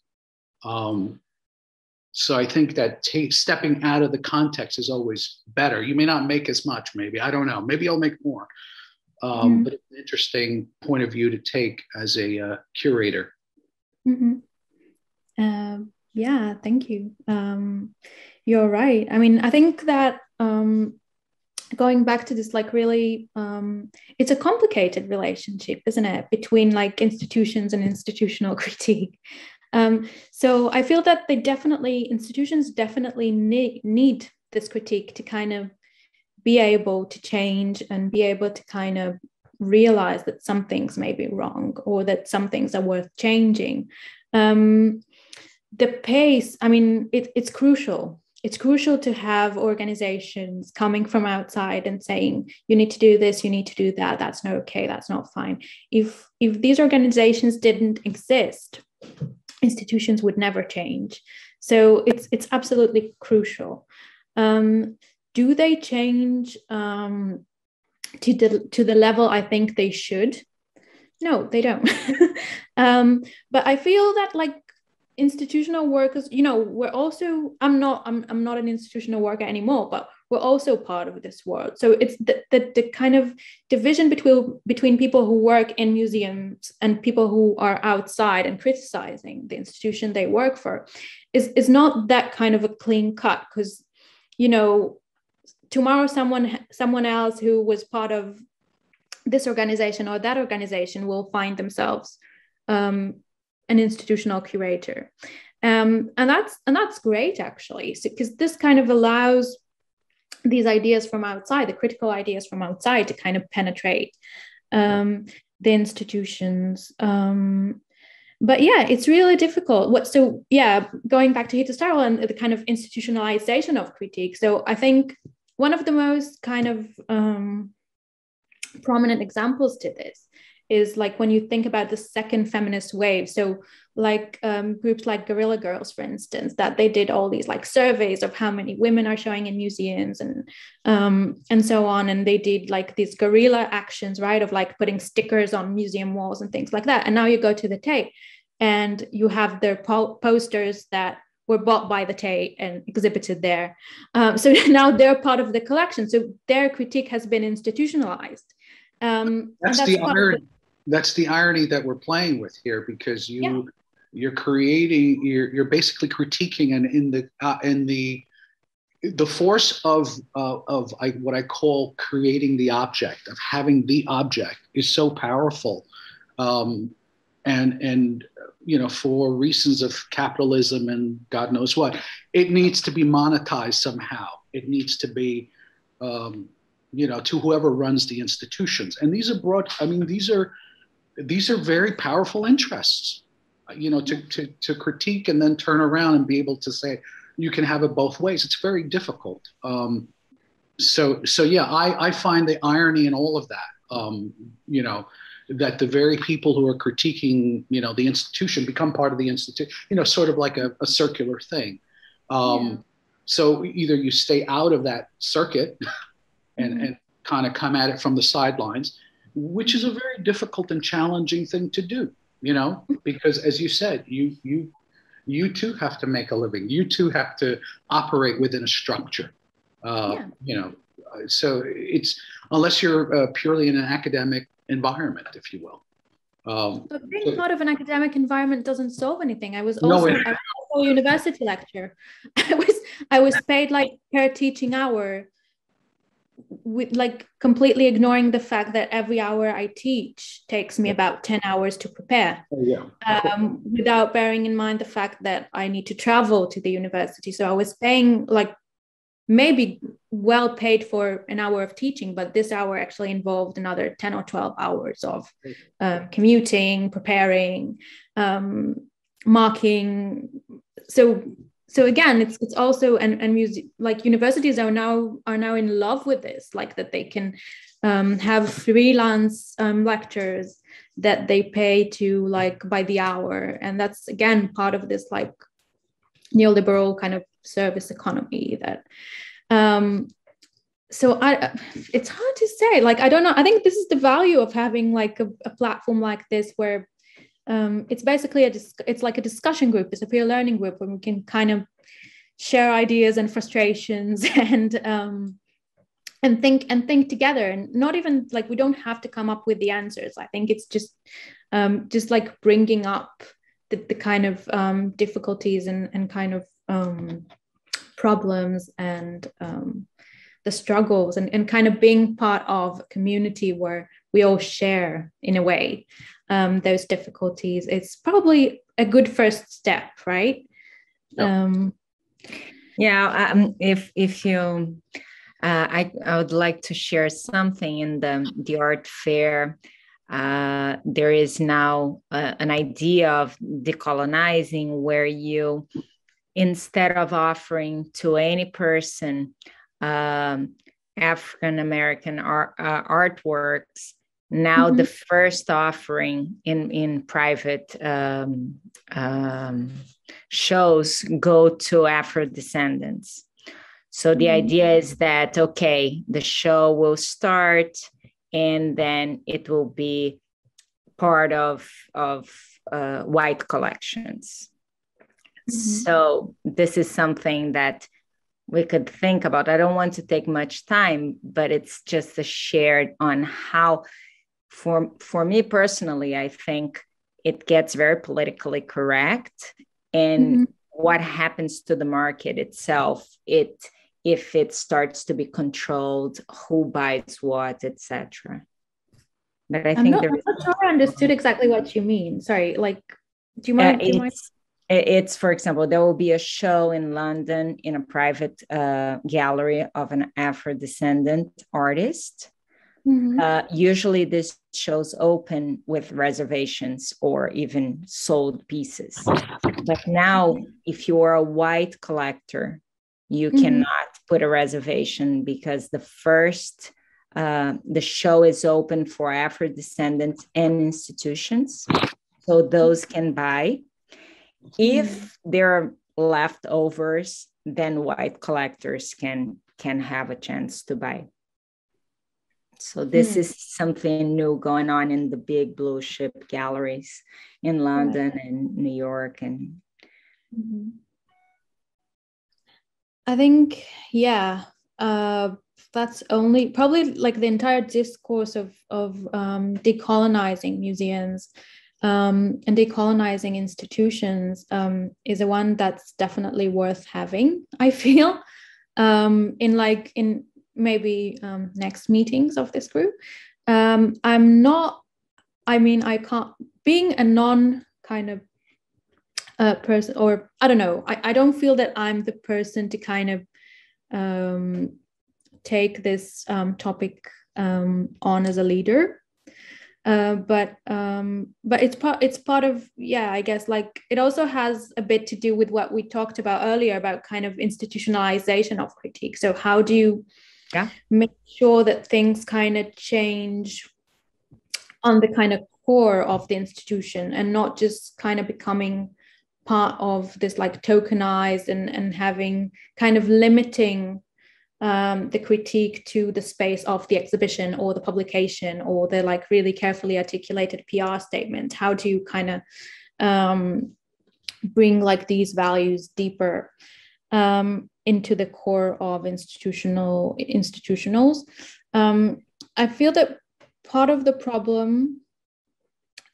So I think that stepping out of the context is always better. You may not make as much, maybe, I don't know, maybe I'll make more. But it's an interesting point of view to take as a curator. Yeah, thank you. You're right. I mean, I think that going back to this, really, it's a complicated relationship, isn't it, between institutions and institutional critique. So I feel that institutions definitely need this critique to kind of be able to change and be able to kind of realize that some things may be wrong or that some things are worth changing. The pace, I mean, it's crucial. It's crucial to have organizations coming from outside and saying, you need to do this, you need to do that, that's not okay, that's not fine. If these organizations didn't exist, institutions would never change. So it's absolutely crucial. Do they change to the level I think they should? No, they don't. But I feel that institutional workers, we're also, I'm not an institutional worker anymore, but we're also part of this world. So it's the kind of division between people who work in museums and people who are outside and criticizing the institution they work for is not that kind of a clean cut, because tomorrow someone else who was part of this organization or that organization will find themselves an institutional curator, and that's great, actually, because this kind of allows these ideas from outside, the critical ideas from outside, to kind of penetrate the institutions. But yeah, it's really difficult. Going back to Hito Sturl and the kind of institutionalization of critique. So I think one of the most kind of prominent examples to this is when you think about the second feminist wave. So groups like Guerrilla Girls, for instance, that they did all these surveys of how many women are showing in museums and so on. And they did these guerrilla actions, right, of putting stickers on museum walls and things like that. And now you go to the Tate and you have their posters that were bought by the Tate and exhibited there. So now they're part of the collection. So their critique has been institutionalized. That's the irony. That's the irony that we're playing with here, because you're creating, you're basically critiquing, and in the force of what I call creating the object, of having the object, is so powerful, and for reasons of capitalism and God knows what, it needs to be monetized somehow. It needs to be, to whoever runs the institutions, and these are broad. I mean, these are very powerful interests, to critique and then turn around and be able to say you can have it both ways. It's very difficult. So yeah, I find the irony in all of that. That the very people who are critiquing, the institution become part of the institution. Sort of like a circular thing. So either you stay out of that circuit and kind of come at it from the sidelines, which is a very difficult and challenging thing to do, because as you said, you too have to make a living. You too have to operate within a structure. So it's, unless you're purely in an academic environment, if you will. But being part of an academic environment doesn't solve anything. I was also a university lecturer. I was paid like per teaching hour, with like completely ignoring the fact that every hour I teach takes me about 10 hours to prepare, without bearing in mind the fact that I need to travel to the university. So I was paying like maybe well paid for an hour of teaching, but this hour actually involved another 10 or 12 hours of commuting, preparing, marking. So again, it's also, and music, like universities are now in love with this, like that they can have freelance lectures that they pay to like by the hour, and that's again part of this like neoliberal kind of service economy that. So it's hard to say. Like I don't know. I think this is the value of having like a platform like this, where it's basically it's like a discussion group. It's a peer learning group where we can kind of share ideas and frustrations and think together, and not even like we don't have to come up with the answers. I think it's just like bringing up the kind of difficulties and kind of problems and the struggles, and kind of being part of a community where we all share in a way those difficulties. It's probably a good first step, right? If you I would like to share something. In the art fair, there is now an idea of decolonizing, where you, instead of offering to any person African-American artworks, now the first offering in private shows go to Afro-descendants. So the idea is that, okay, the show will start and then it will be part of white collections. So this is something that we could think about. I don't want to take much time, but it's just a shared on how, for me personally, I think it gets very politically correct, and what happens to the market itself, if it starts to be controlled, who buys what, etc. But I think I'm not sure I understood exactly what you mean. Sorry, like, do you mind? It's, for example, there will be a show in London in a private gallery of an Afro-descendant artist. Usually this shows open with reservations or even sold pieces. But now, if you are a white collector, you cannot put a reservation, because the show is open for Afro-descendants and institutions. So those can buy. If there are leftovers, then white collectors can have a chance to buy. So this is something new going on in the big blue chip galleries in London and New York. And I think, yeah, that's only probably like the entire discourse of decolonizing museums and decolonizing institutions is a one that's definitely worth having, I feel, in maybe next meetings of this group. I'm not, I mean, I can't, being a non kind of person, or I don't know, I don't feel that I'm the person to kind of take this topic on as a leader. But it's part of, yeah, I guess, like it also has a bit to do with what we talked about earlier about kind of institutionalization of critique. So how do you make sure that things kind of change on the kind of core of the institution and not just kind of becoming part of this like tokenized and having kind of limiting the critique to the space of the exhibition or the publication or the like really carefully articulated PR statement? How do you kind of bring like these values deeper into the core of institutionals? I feel that part of the problem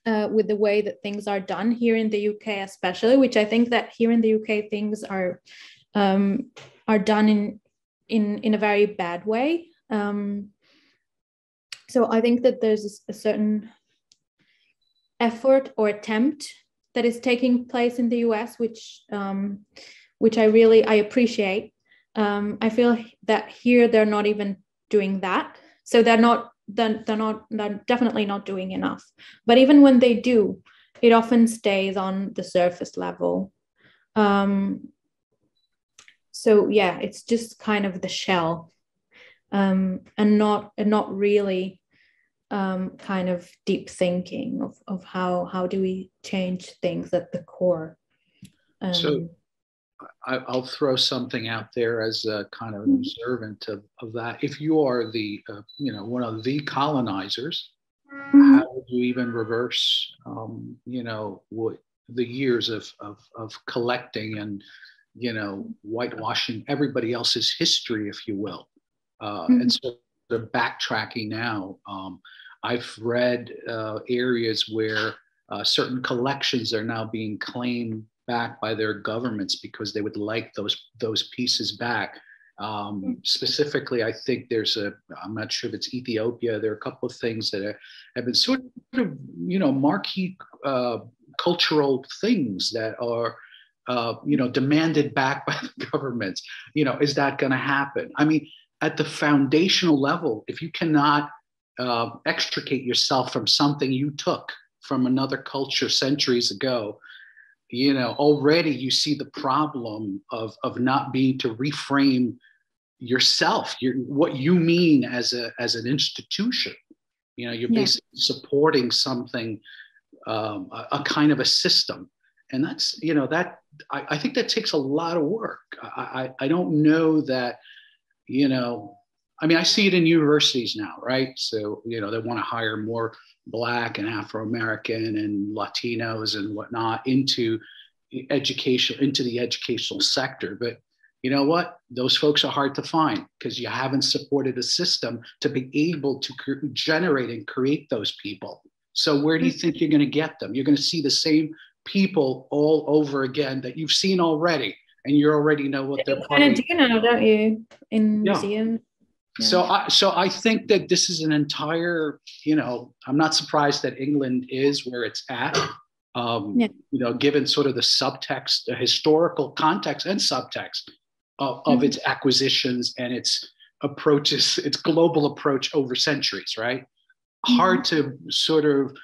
with the way that things are done here in the UK, especially, which I think that here in the UK things are done in a very bad way. So I think that there's a certain effort or attempt that is taking place in the US, which I appreciate. I feel that here they're not even doing that. So they're definitely not doing enough. But even when they do, it often stays on the surface level. So yeah, it's just kind of the shell, and not really kind of deep thinking of how do we change things at the core. So I'll throw something out there as a kind of an observant of that. If you are the one of the colonizers, how would you even reverse what the years of collecting and whitewashing everybody else's history, if you will, and so they're backtracking now. I've read areas where certain collections are now being claimed back by their governments because they would like those pieces back. Specifically, I think I'm not sure if it's Ethiopia. There are a couple of things that have been sort of, marquee cultural things that are, demanded back by the governments. Is that going to happen? I mean, at the foundational level, if you cannot extricate yourself from something you took from another culture centuries ago, already you see the problem of not being to reframe yourself, what you mean as an institution. You're basically supporting something, a kind of a system, and that's that I think that takes a lot of work. I don't know that I mean, I see it in universities now, right? So they want to hire more Black and Afro-American and Latinos and whatnot into education, into the educational sector. But you know what? Those folks are hard to find because you haven't supported a system to be able to generate and create those people. So where do you think you're going to get them? You're going to see the same people all over again that you've seen already, and you already know what they're kind of do now, don't you, in museums? Yeah. So I think that this is an entire, I'm not surprised that England is where it's at, given sort of the subtext, the historical context and subtext of its acquisitions and its approaches, its global approach over centuries, right? Hard to sort of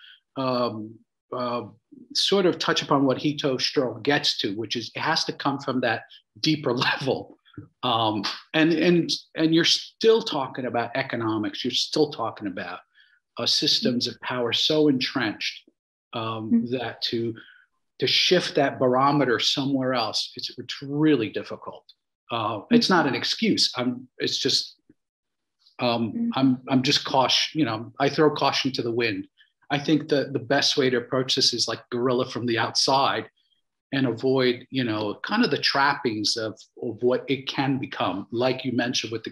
touch upon what Hito Stroh gets to, which is it has to come from that deeper level. And you're still talking about economics. You're still talking about systems of power so entrenched that to shift that barometer somewhere else, it's really difficult. It's not an excuse. I'm just caution. I throw caution to the wind. I think the best way to approach this is like guerrilla from the outside and avoid, kind of the trappings of what it can become, like you mentioned with the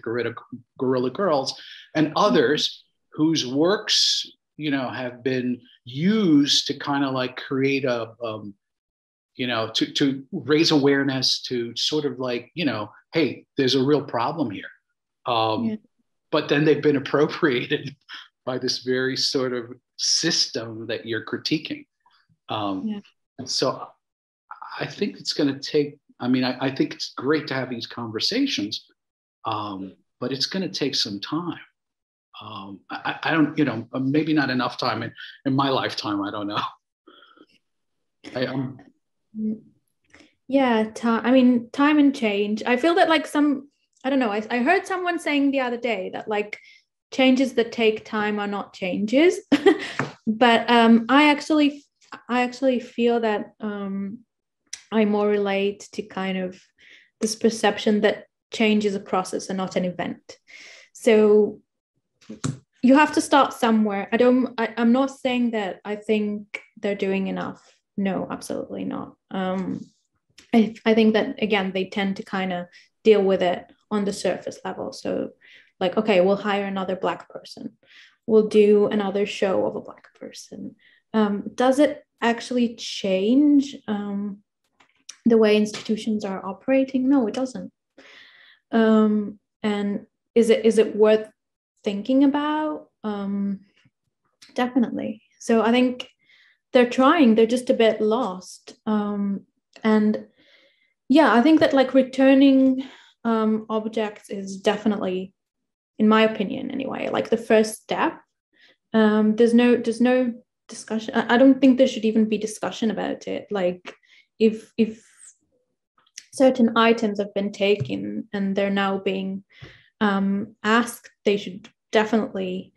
Guerrilla Girls and others whose works, have been used to kind of like create to raise awareness, to sort of like, hey, there's a real problem here. But then they've been appropriated by this very sort of system that you're critiquing. And so I think it's going to take, I think it's great to have these conversations, but it's going to take some time. I don't, maybe not enough time in my lifetime. I don't know. Time and change. I feel that like I don't know. I heard someone saying the other day that like changes that take time are not changes. But I actually feel that I more relate to kind of this perception that change is a process and not an event. So you have to start somewhere. I'm not saying that I think they're doing enough. No, absolutely not. I think that, again, they tend to kind of deal with it on the surface level. So like, okay, we'll hire another Black person. We'll do another show of a Black person. Does it actually change the way institutions are operating? No, it doesn't. And is it worth thinking about? Definitely. So I think they're trying, they're just a bit lost. And yeah, I think that like returning objects is definitely, in my opinion anyway, like the first step. There's no discussion. I don't think there should even be discussion about it. Like if certain items have been taken and they're now being asked, they should definitely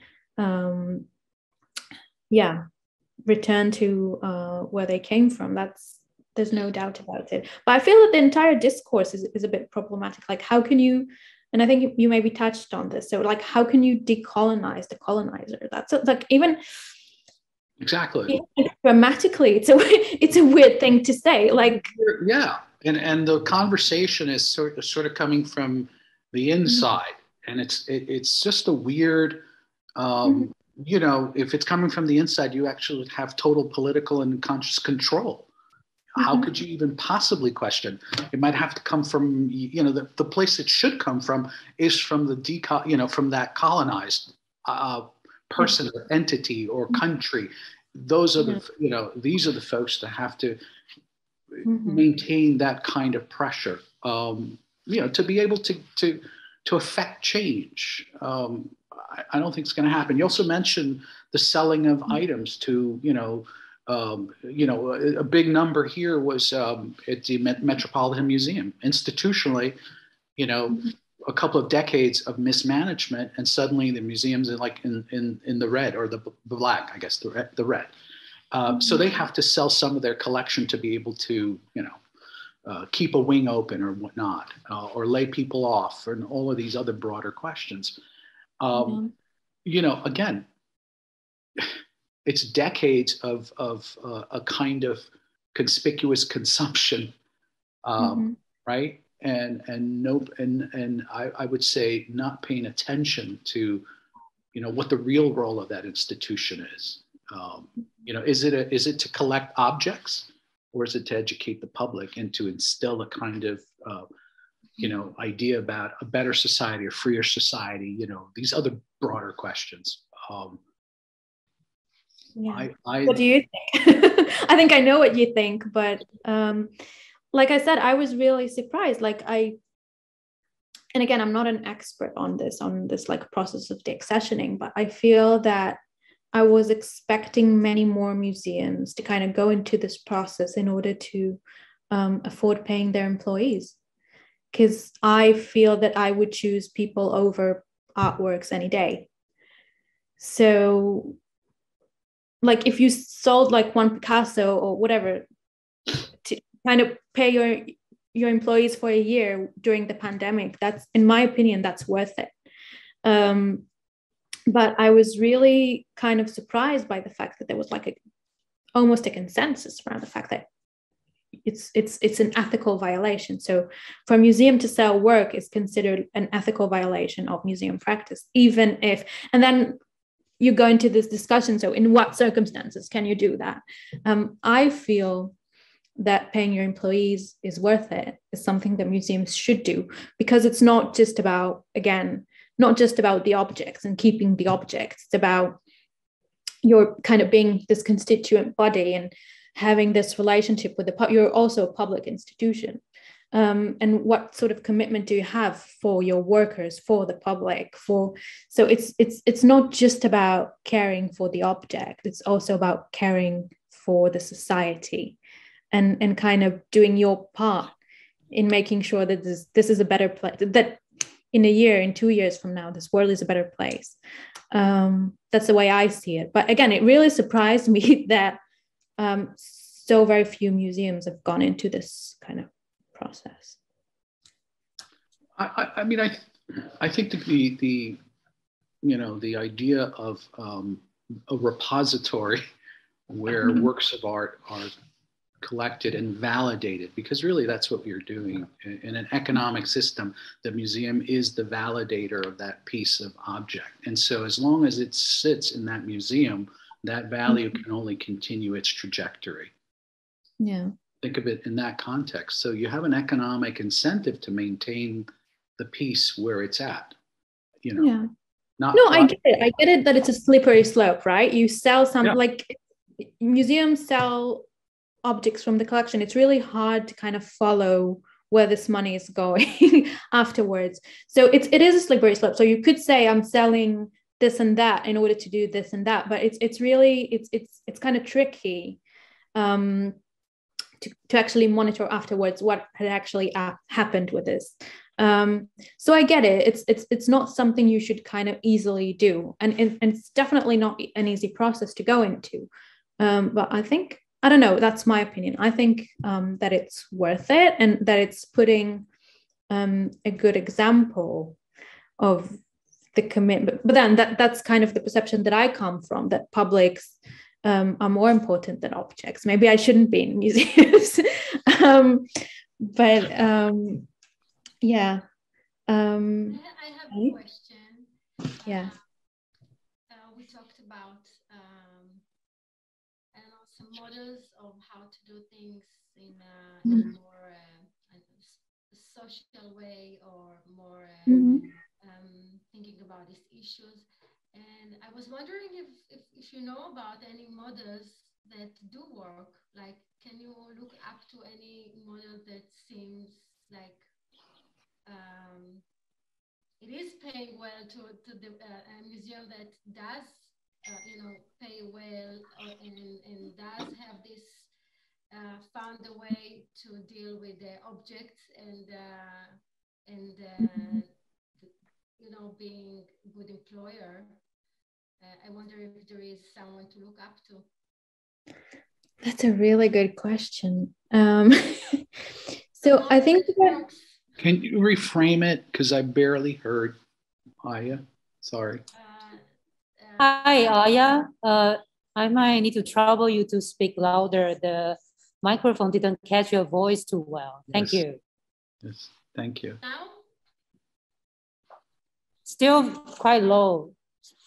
return to where they came from. There's no doubt about it. But I feel that the entire discourse is a bit problematic. Like, how can you, and I think you maybe touched on this, so like, how can you decolonize the colonizer? That's like, even exactly grammatically, it's a weird thing to say. Like, yeah, and the conversation is sort of coming from the inside, and it's just a weird. If it's coming from the inside, you actually have total political and conscious control. How could you even possibly question? It might have to come from, the place it should come from is from from that colonized person or entity or country. Those are these are the folks that have to maintain that kind of pressure, to be able to affect change. I don't think it's going to happen. You also mentioned the selling of items to, a big number here was at the Metropolitan Museum. Institutionally, a couple of decades of mismanagement, and suddenly the museum's in the red, or the black, I guess, the red. So they have to sell some of their collection to be able to, keep a wing open or whatnot, or lay people off, and all of these other broader questions. Again, it's decades of a kind of conspicuous consumption, right? And I would say not paying attention to, what the real role of that institution is. Is it to collect objects, or is it to educate the public and to instill a kind of idea about a better society or freer society? These other broader questions. What do you think? I think I know what you think, but like I said, I was really surprised. And again, I'm not an expert on this like process of deaccessioning, but I feel that I was expecting many more museums to kind of go into this process in order to afford paying their employees. Because I feel that I would choose people over artworks any day. So like if you sold like one Picasso or whatever to kind of pay your employees for a year during the pandemic, that's, in my opinion, that's worth it. But I was really kind of surprised by the fact that there was like almost a consensus around the fact that it's an ethical violation. So for a museum to sell work is considered an ethical violation of museum practice, even if, and then you go into this discussion, so in what circumstances can you do that? I feel that paying your employees is worth it, is something that museums should do, because it's not just about, again, not just about the objects and keeping the objects. It's about you're kind of being this constituent body and having this relationship with you're also a public institution. And what sort of commitment do you have for your workers, for the public, so it's not just about caring for the object, it's also about caring for the society, and kind of doing your part in making sure that this is a better place, that in a year, in 2 years from now, this world is a better place. That's the way I see it. But again, it really surprised me that so very few museums have gone into this kind of process. I mean, I think the idea of a repository where works of art are collected and validated, because really that's what you're doing in an economic system. The museum is the validator of that piece of object, and so as long as it sits in that museum, that value can only continue its trajectory. Yeah. Think of it in that context. So you have an economic incentive to maintain the piece where it's at, Yeah. I get it. I get it that it's a slippery slope, right? You sell something, like museums sell objects from the collection. It's really hard to kind of follow where this money is going afterwards. So it is a slippery slope. So you could say I'm selling this and that in order to do this and that, but it's really kind of tricky to actually monitor afterwards what had actually happened with this. So I get it. It's not something you should kind of easily do, and it's definitely not an easy process to go into. But I don't know. That's my opinion. I think that it's worth it, and that it's putting a good example of the commitment. But then that's kind of the perception that I come from, that publics are more important than objects. Maybe I shouldn't be in museums. But yeah. I have a question. Yeah. We talked about some models of how to do things in a more social way, or more thinking about these issues. And I was wondering if you know about any models that do work. Like, can you look up to any model that seems like it is paying well to the museum that does pay well, and does have this found a way to deal with the objects and being a good employer? I wonder if there is someone to look up to. That's a really good question. So I think that... Can you reframe it? Because I barely heard Aya. Sorry. Hi, Aya. I might need to trouble you to speak louder. The microphone didn't catch your voice too well. Thank you. Yes, thank you. Now? Still quite low.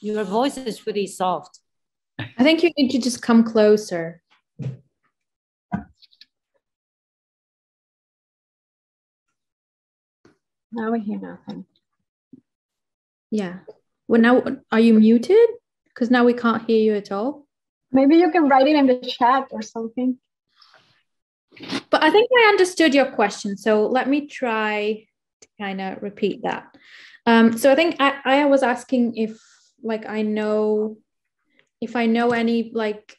Your voice is pretty soft. I think you need to just come closer. Now we hear nothing. Yeah. Well, now, are you muted? Because now we can't hear you at all. Maybe you can write it in the chat or something. But I think I understood your question. So let me try to kind of repeat that. So I think I was asking if I know any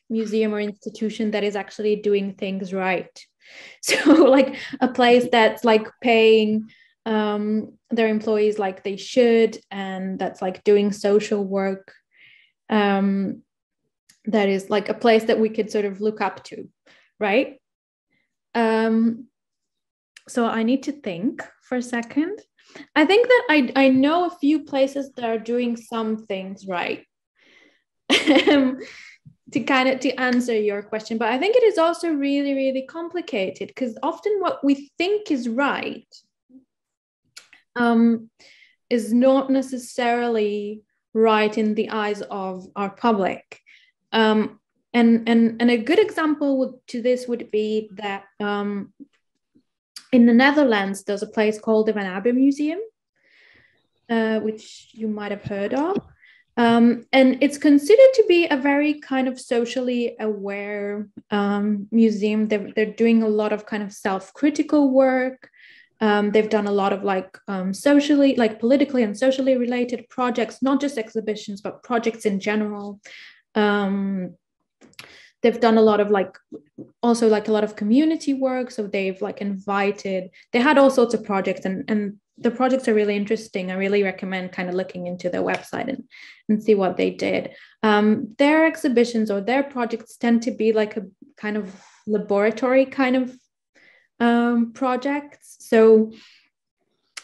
museum or institution that is actually doing things right. So a place that's paying their employees like they should, and that's doing social work, that is a place that we could sort of look up to, right? So I need to think for a second. I think that I know a few places that are doing some things right. to answer your question, but I think it is also really, really complicated, because often what we think is right is not necessarily right in the eyes of our public. And a good example to this would be that in the Netherlands, there's a place called the Van Abbe Museum, which you might have heard of. And it's considered to be a very kind of socially aware museum. They're doing a lot of kind of self-critical work. They've done a lot of like socially, like politically and socially related projects, not just exhibitions, but projects in general. They've done a lot of like, also like a lot of community work. So they've like invited, they had all sorts of projects, and the projects are really interesting. I really recommend kind of looking into their website and see what they did. Their exhibitions or their projects tend to be like a kind of laboratory kind of projects. So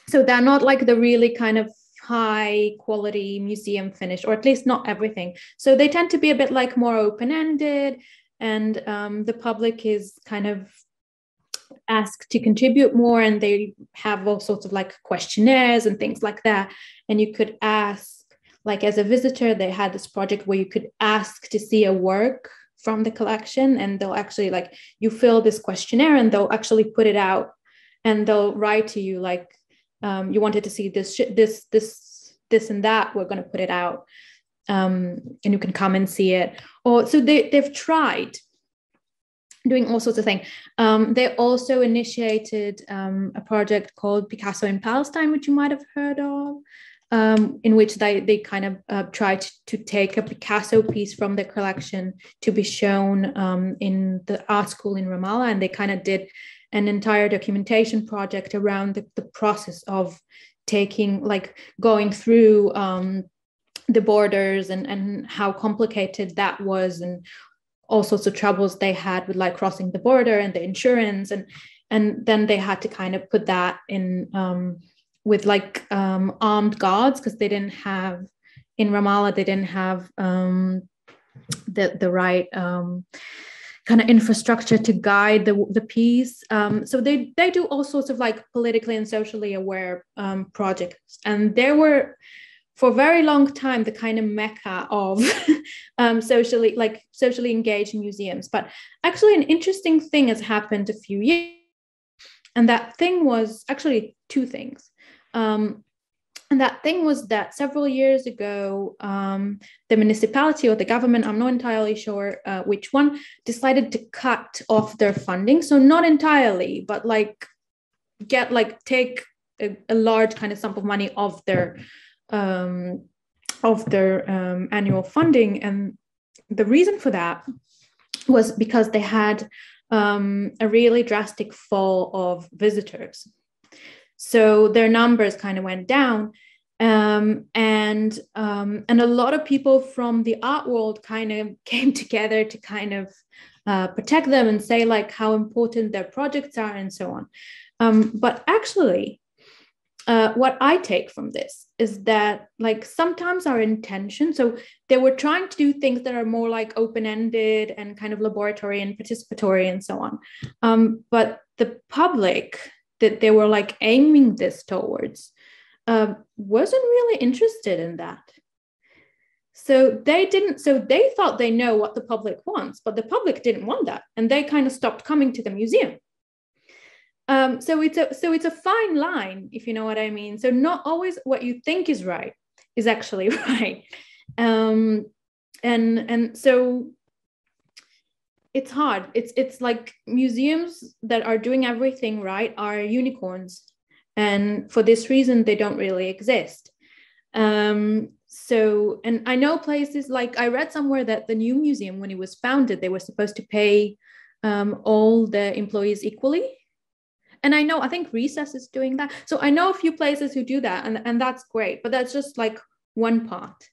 they're not like the really kind of high quality museum finish, or at least not everything. So they tend to be a bit like more open-ended, and the public is kind of asked to contribute more, and they have all sorts of like questionnaires and things like that. And you could ask, like as a visitor, they had this project where you could ask to see a work from the collection, and they'll actually like, you fill this questionnaire and they'll actually put it out, and they'll write to you like, you wanted to see this and that, we're going to put it out, and you can come and see it. Or so they've tried doing all sorts of things. They also initiated a project called Picasso in Palestine, which you might have heard of, in which they kind of tried to take a Picasso piece from the collection to be shown in the art school in Ramallah, and they kind of did an entire documentation project around the process of taking, like going through the borders and how complicated that was, and all sorts of troubles they had with like crossing the border and the insurance, and then they had to kind of put that in with like armed guards, because they didn't have, in Ramallah, they didn't have the right kind of infrastructure to guide the piece. So they do all sorts of like politically and socially aware projects. And they were, for a very long time, the kind of mecca of socially engaged museums. But actually an interesting thing has happened a few years. And that thing was actually two things. And that thing was that several years ago, the municipality or the government, I'm not entirely sure which one, decided to cut off their funding. So not entirely, but like take a large kind of sum of money of their annual funding. And the reason for that was because they had a really drastic fall of visitors. So their numbers kind of went down, and a lot of people from the art world kind of came together to kind of protect them and say like how important their projects are and so on. But actually, what I take from this is that like sometimes our intention, so they were trying to do things that are more like open-ended and kind of laboratory and participatory and so on. But the public that they were like aiming this towards wasn't really interested in that. So they thought they know what the public wants, but the public didn't want that. And they kind of stopped coming to the museum. So it's a fine line, if you know what I mean. So not always what you think is right is actually right. And so it's hard. It's like museums that are doing everything right are unicorns. And for this reason, they don't really exist. So, and I know places like, I read somewhere that the new museum, when it was founded, they were supposed to pay all the employees equally. And I think Recess is doing that. So I know a few places who do that, and that's great, but that's just like one part.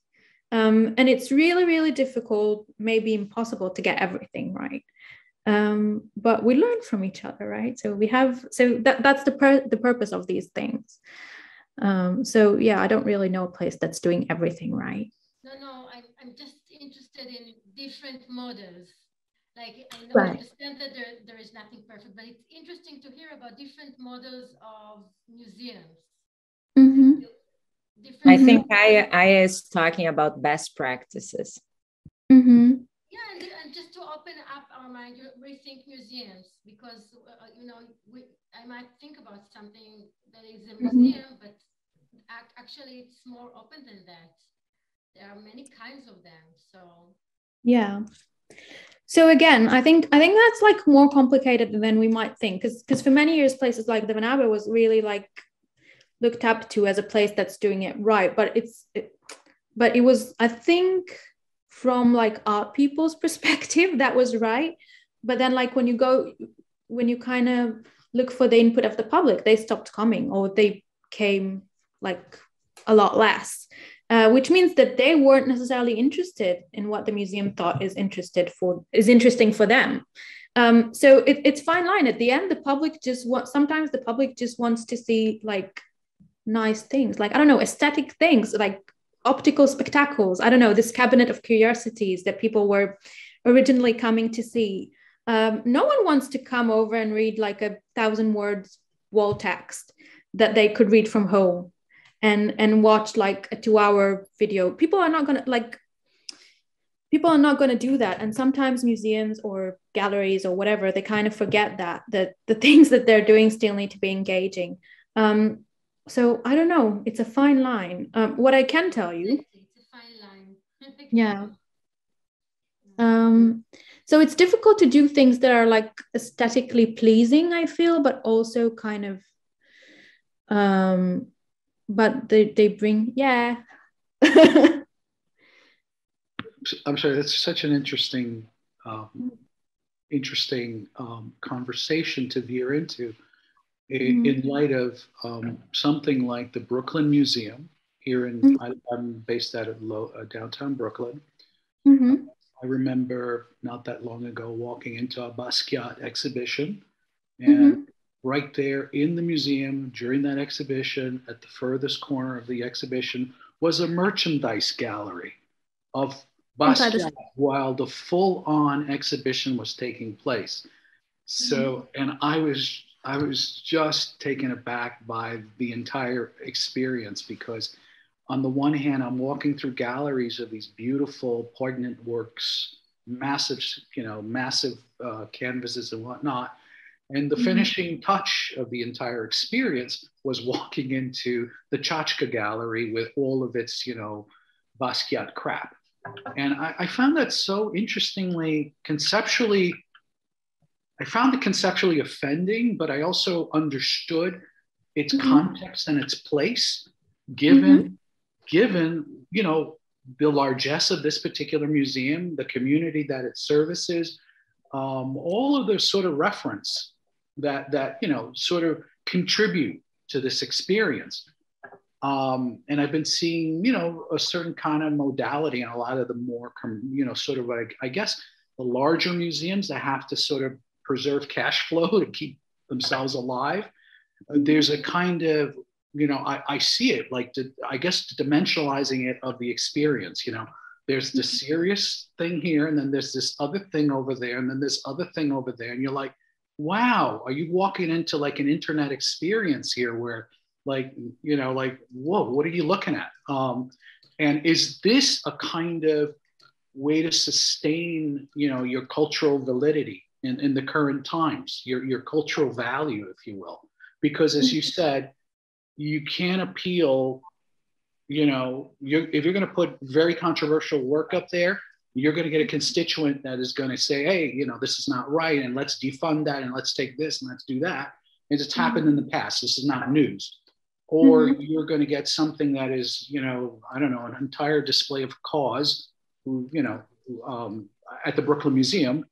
And it's really, really difficult, maybe impossible to get everything right. But we learn from each other, right? So that's the purpose of these things. So yeah, I don't really know a place that's doing everything right. No, I'm just interested in different models. Like I know, I Right. understand that there is nothing perfect, but it's interesting to hear about different models of museums. Mm-hmm. Different. I think I is talking about best practices. Mm-hmm. Yeah, and just to open up our mind, you rethink museums, because you know, I might think about something that is a museum, but actually it's more open than that. There are many kinds of them. So Yeah. So again, I think that's like more complicated than we might think, because for many years places like the Vanaba was really like looked up to as a place that's doing it right, but it was, I think, from like art people's perspective that was right, but then like when you kind of look for the input of the public, they stopped coming, or they came like a lot less. Which means that they weren't necessarily interested in what the museum thought is interesting for them. So it's fine line. At the end, sometimes the public just wants to see like nice things, like, I don't know, aesthetic things, like optical spectacles. I don't know, this cabinet of curiosities that people were originally coming to see. No one wants to come over and read like 1,000 words wall text that they could read from home and watch like a 2-hour video. People are not going to do that. And sometimes museums or galleries or whatever, they kind of forget that the things that they're doing still need to be engaging. So I don't know, it's a fine line. What I can tell you, it's a fine line. yeah. So it's difficult to do things that are like aesthetically pleasing, I feel, but also kind of but they bring, yeah. I'm sorry, that's such an interesting conversation to veer into in light of something like the Brooklyn Museum here in, I'm based out of downtown Brooklyn. I remember not that long ago walking into a Basquiat exhibition, and right there in the museum during that exhibition, at the furthest corner of the exhibition, was a merchandise gallery of Basquiat while the full-on exhibition was taking place. So, and I was just taken aback by the entire experience, because on the one hand, I'm walking through galleries of these beautiful poignant works, massive canvases and whatnot. And the finishing touch of the entire experience was walking into the Chachka Gallery with all of its, Basquiat crap. And I found that so interestingly, I found it conceptually offending, but I also understood its context and its place, given the largesse of this particular museum, the community that it services, all of the sort of reference that sort of contribute to this experience. And I've been seeing, a certain kind of modality in a lot of the more, sort of like, I guess, the larger museums that have to sort of preserve cash flow to keep themselves alive. There's a kind of, I see it like, I guess, dimensionalizing it of the experience. There's the serious thing here, and then there's this other thing over there, and then this other thing over there. And you're like, wow, are you walking into like an internet experience here where like, whoa, what are you looking at? And is this a kind of way to sustain, your cultural validity in the current times, your cultural value, if you will? Because as you said, you can't appeal, if you're going to put very controversial work up there, you're going to get a constituent that is going to say, hey, this is not right, and let's defund that, and let's take this, and let's do that. And it's happened in the past. This is not news. Or you're going to get something that is, I don't know, an entire display of cause, at the Brooklyn Museum,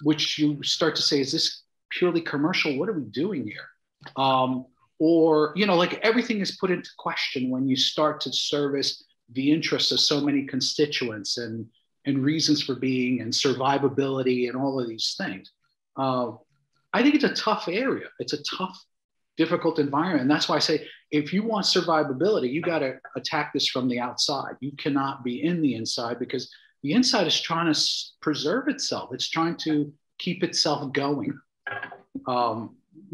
which you start to say, is this purely commercial? What are we doing here? Or, like everything is put into question when you start to service the interests of so many constituents and reasons for being and survivability and all of these things. I think it's a tough area. It's a tough difficult environment. And that's why I say, if you want survivability, you got to attack this from the outside. You cannot be in the inside, because the inside is trying to preserve itself. It's trying to keep itself going,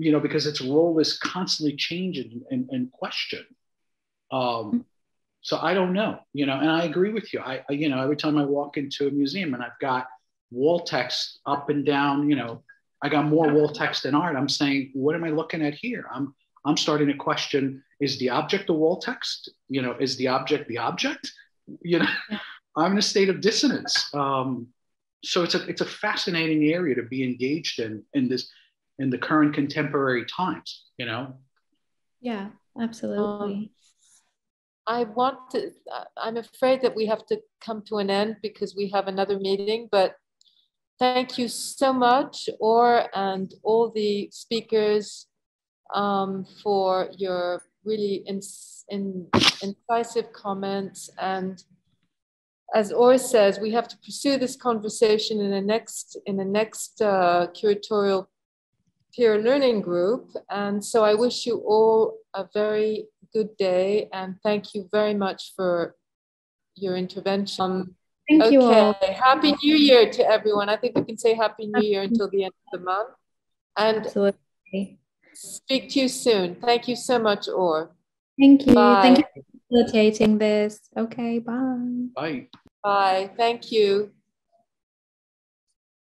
you know, because its role is constantly changing and questioned. So I don't know, you know, and I agree with you. You know, every time I walk into a museum and I've got wall text up and down, you know, I got more wall text than art. I'm saying, what am I looking at here? I'm starting to question, is the object the wall text? You know, is the object the object? You know, I'm in a state of dissonance. So it's a fascinating area to be engaged in the current contemporary times, you know? Yeah, absolutely. I'm afraid that we have to come to an end because we have another meeting, but thank you so much, Or, and all the speakers for your really incisive comments. And as Or says, we have to pursue this conversation in the next curatorial peer learning group. And so I wish you all a very good day, and thank you very much for your intervention. Thank you all. Happy New Year to everyone. I think we can say Happy New Year until the end of the month. And absolutely. Speak to you soon. Thank you so much, Or. Thank you. Bye. Thank you for facilitating this. Okay, bye. Bye. Bye. Thank you.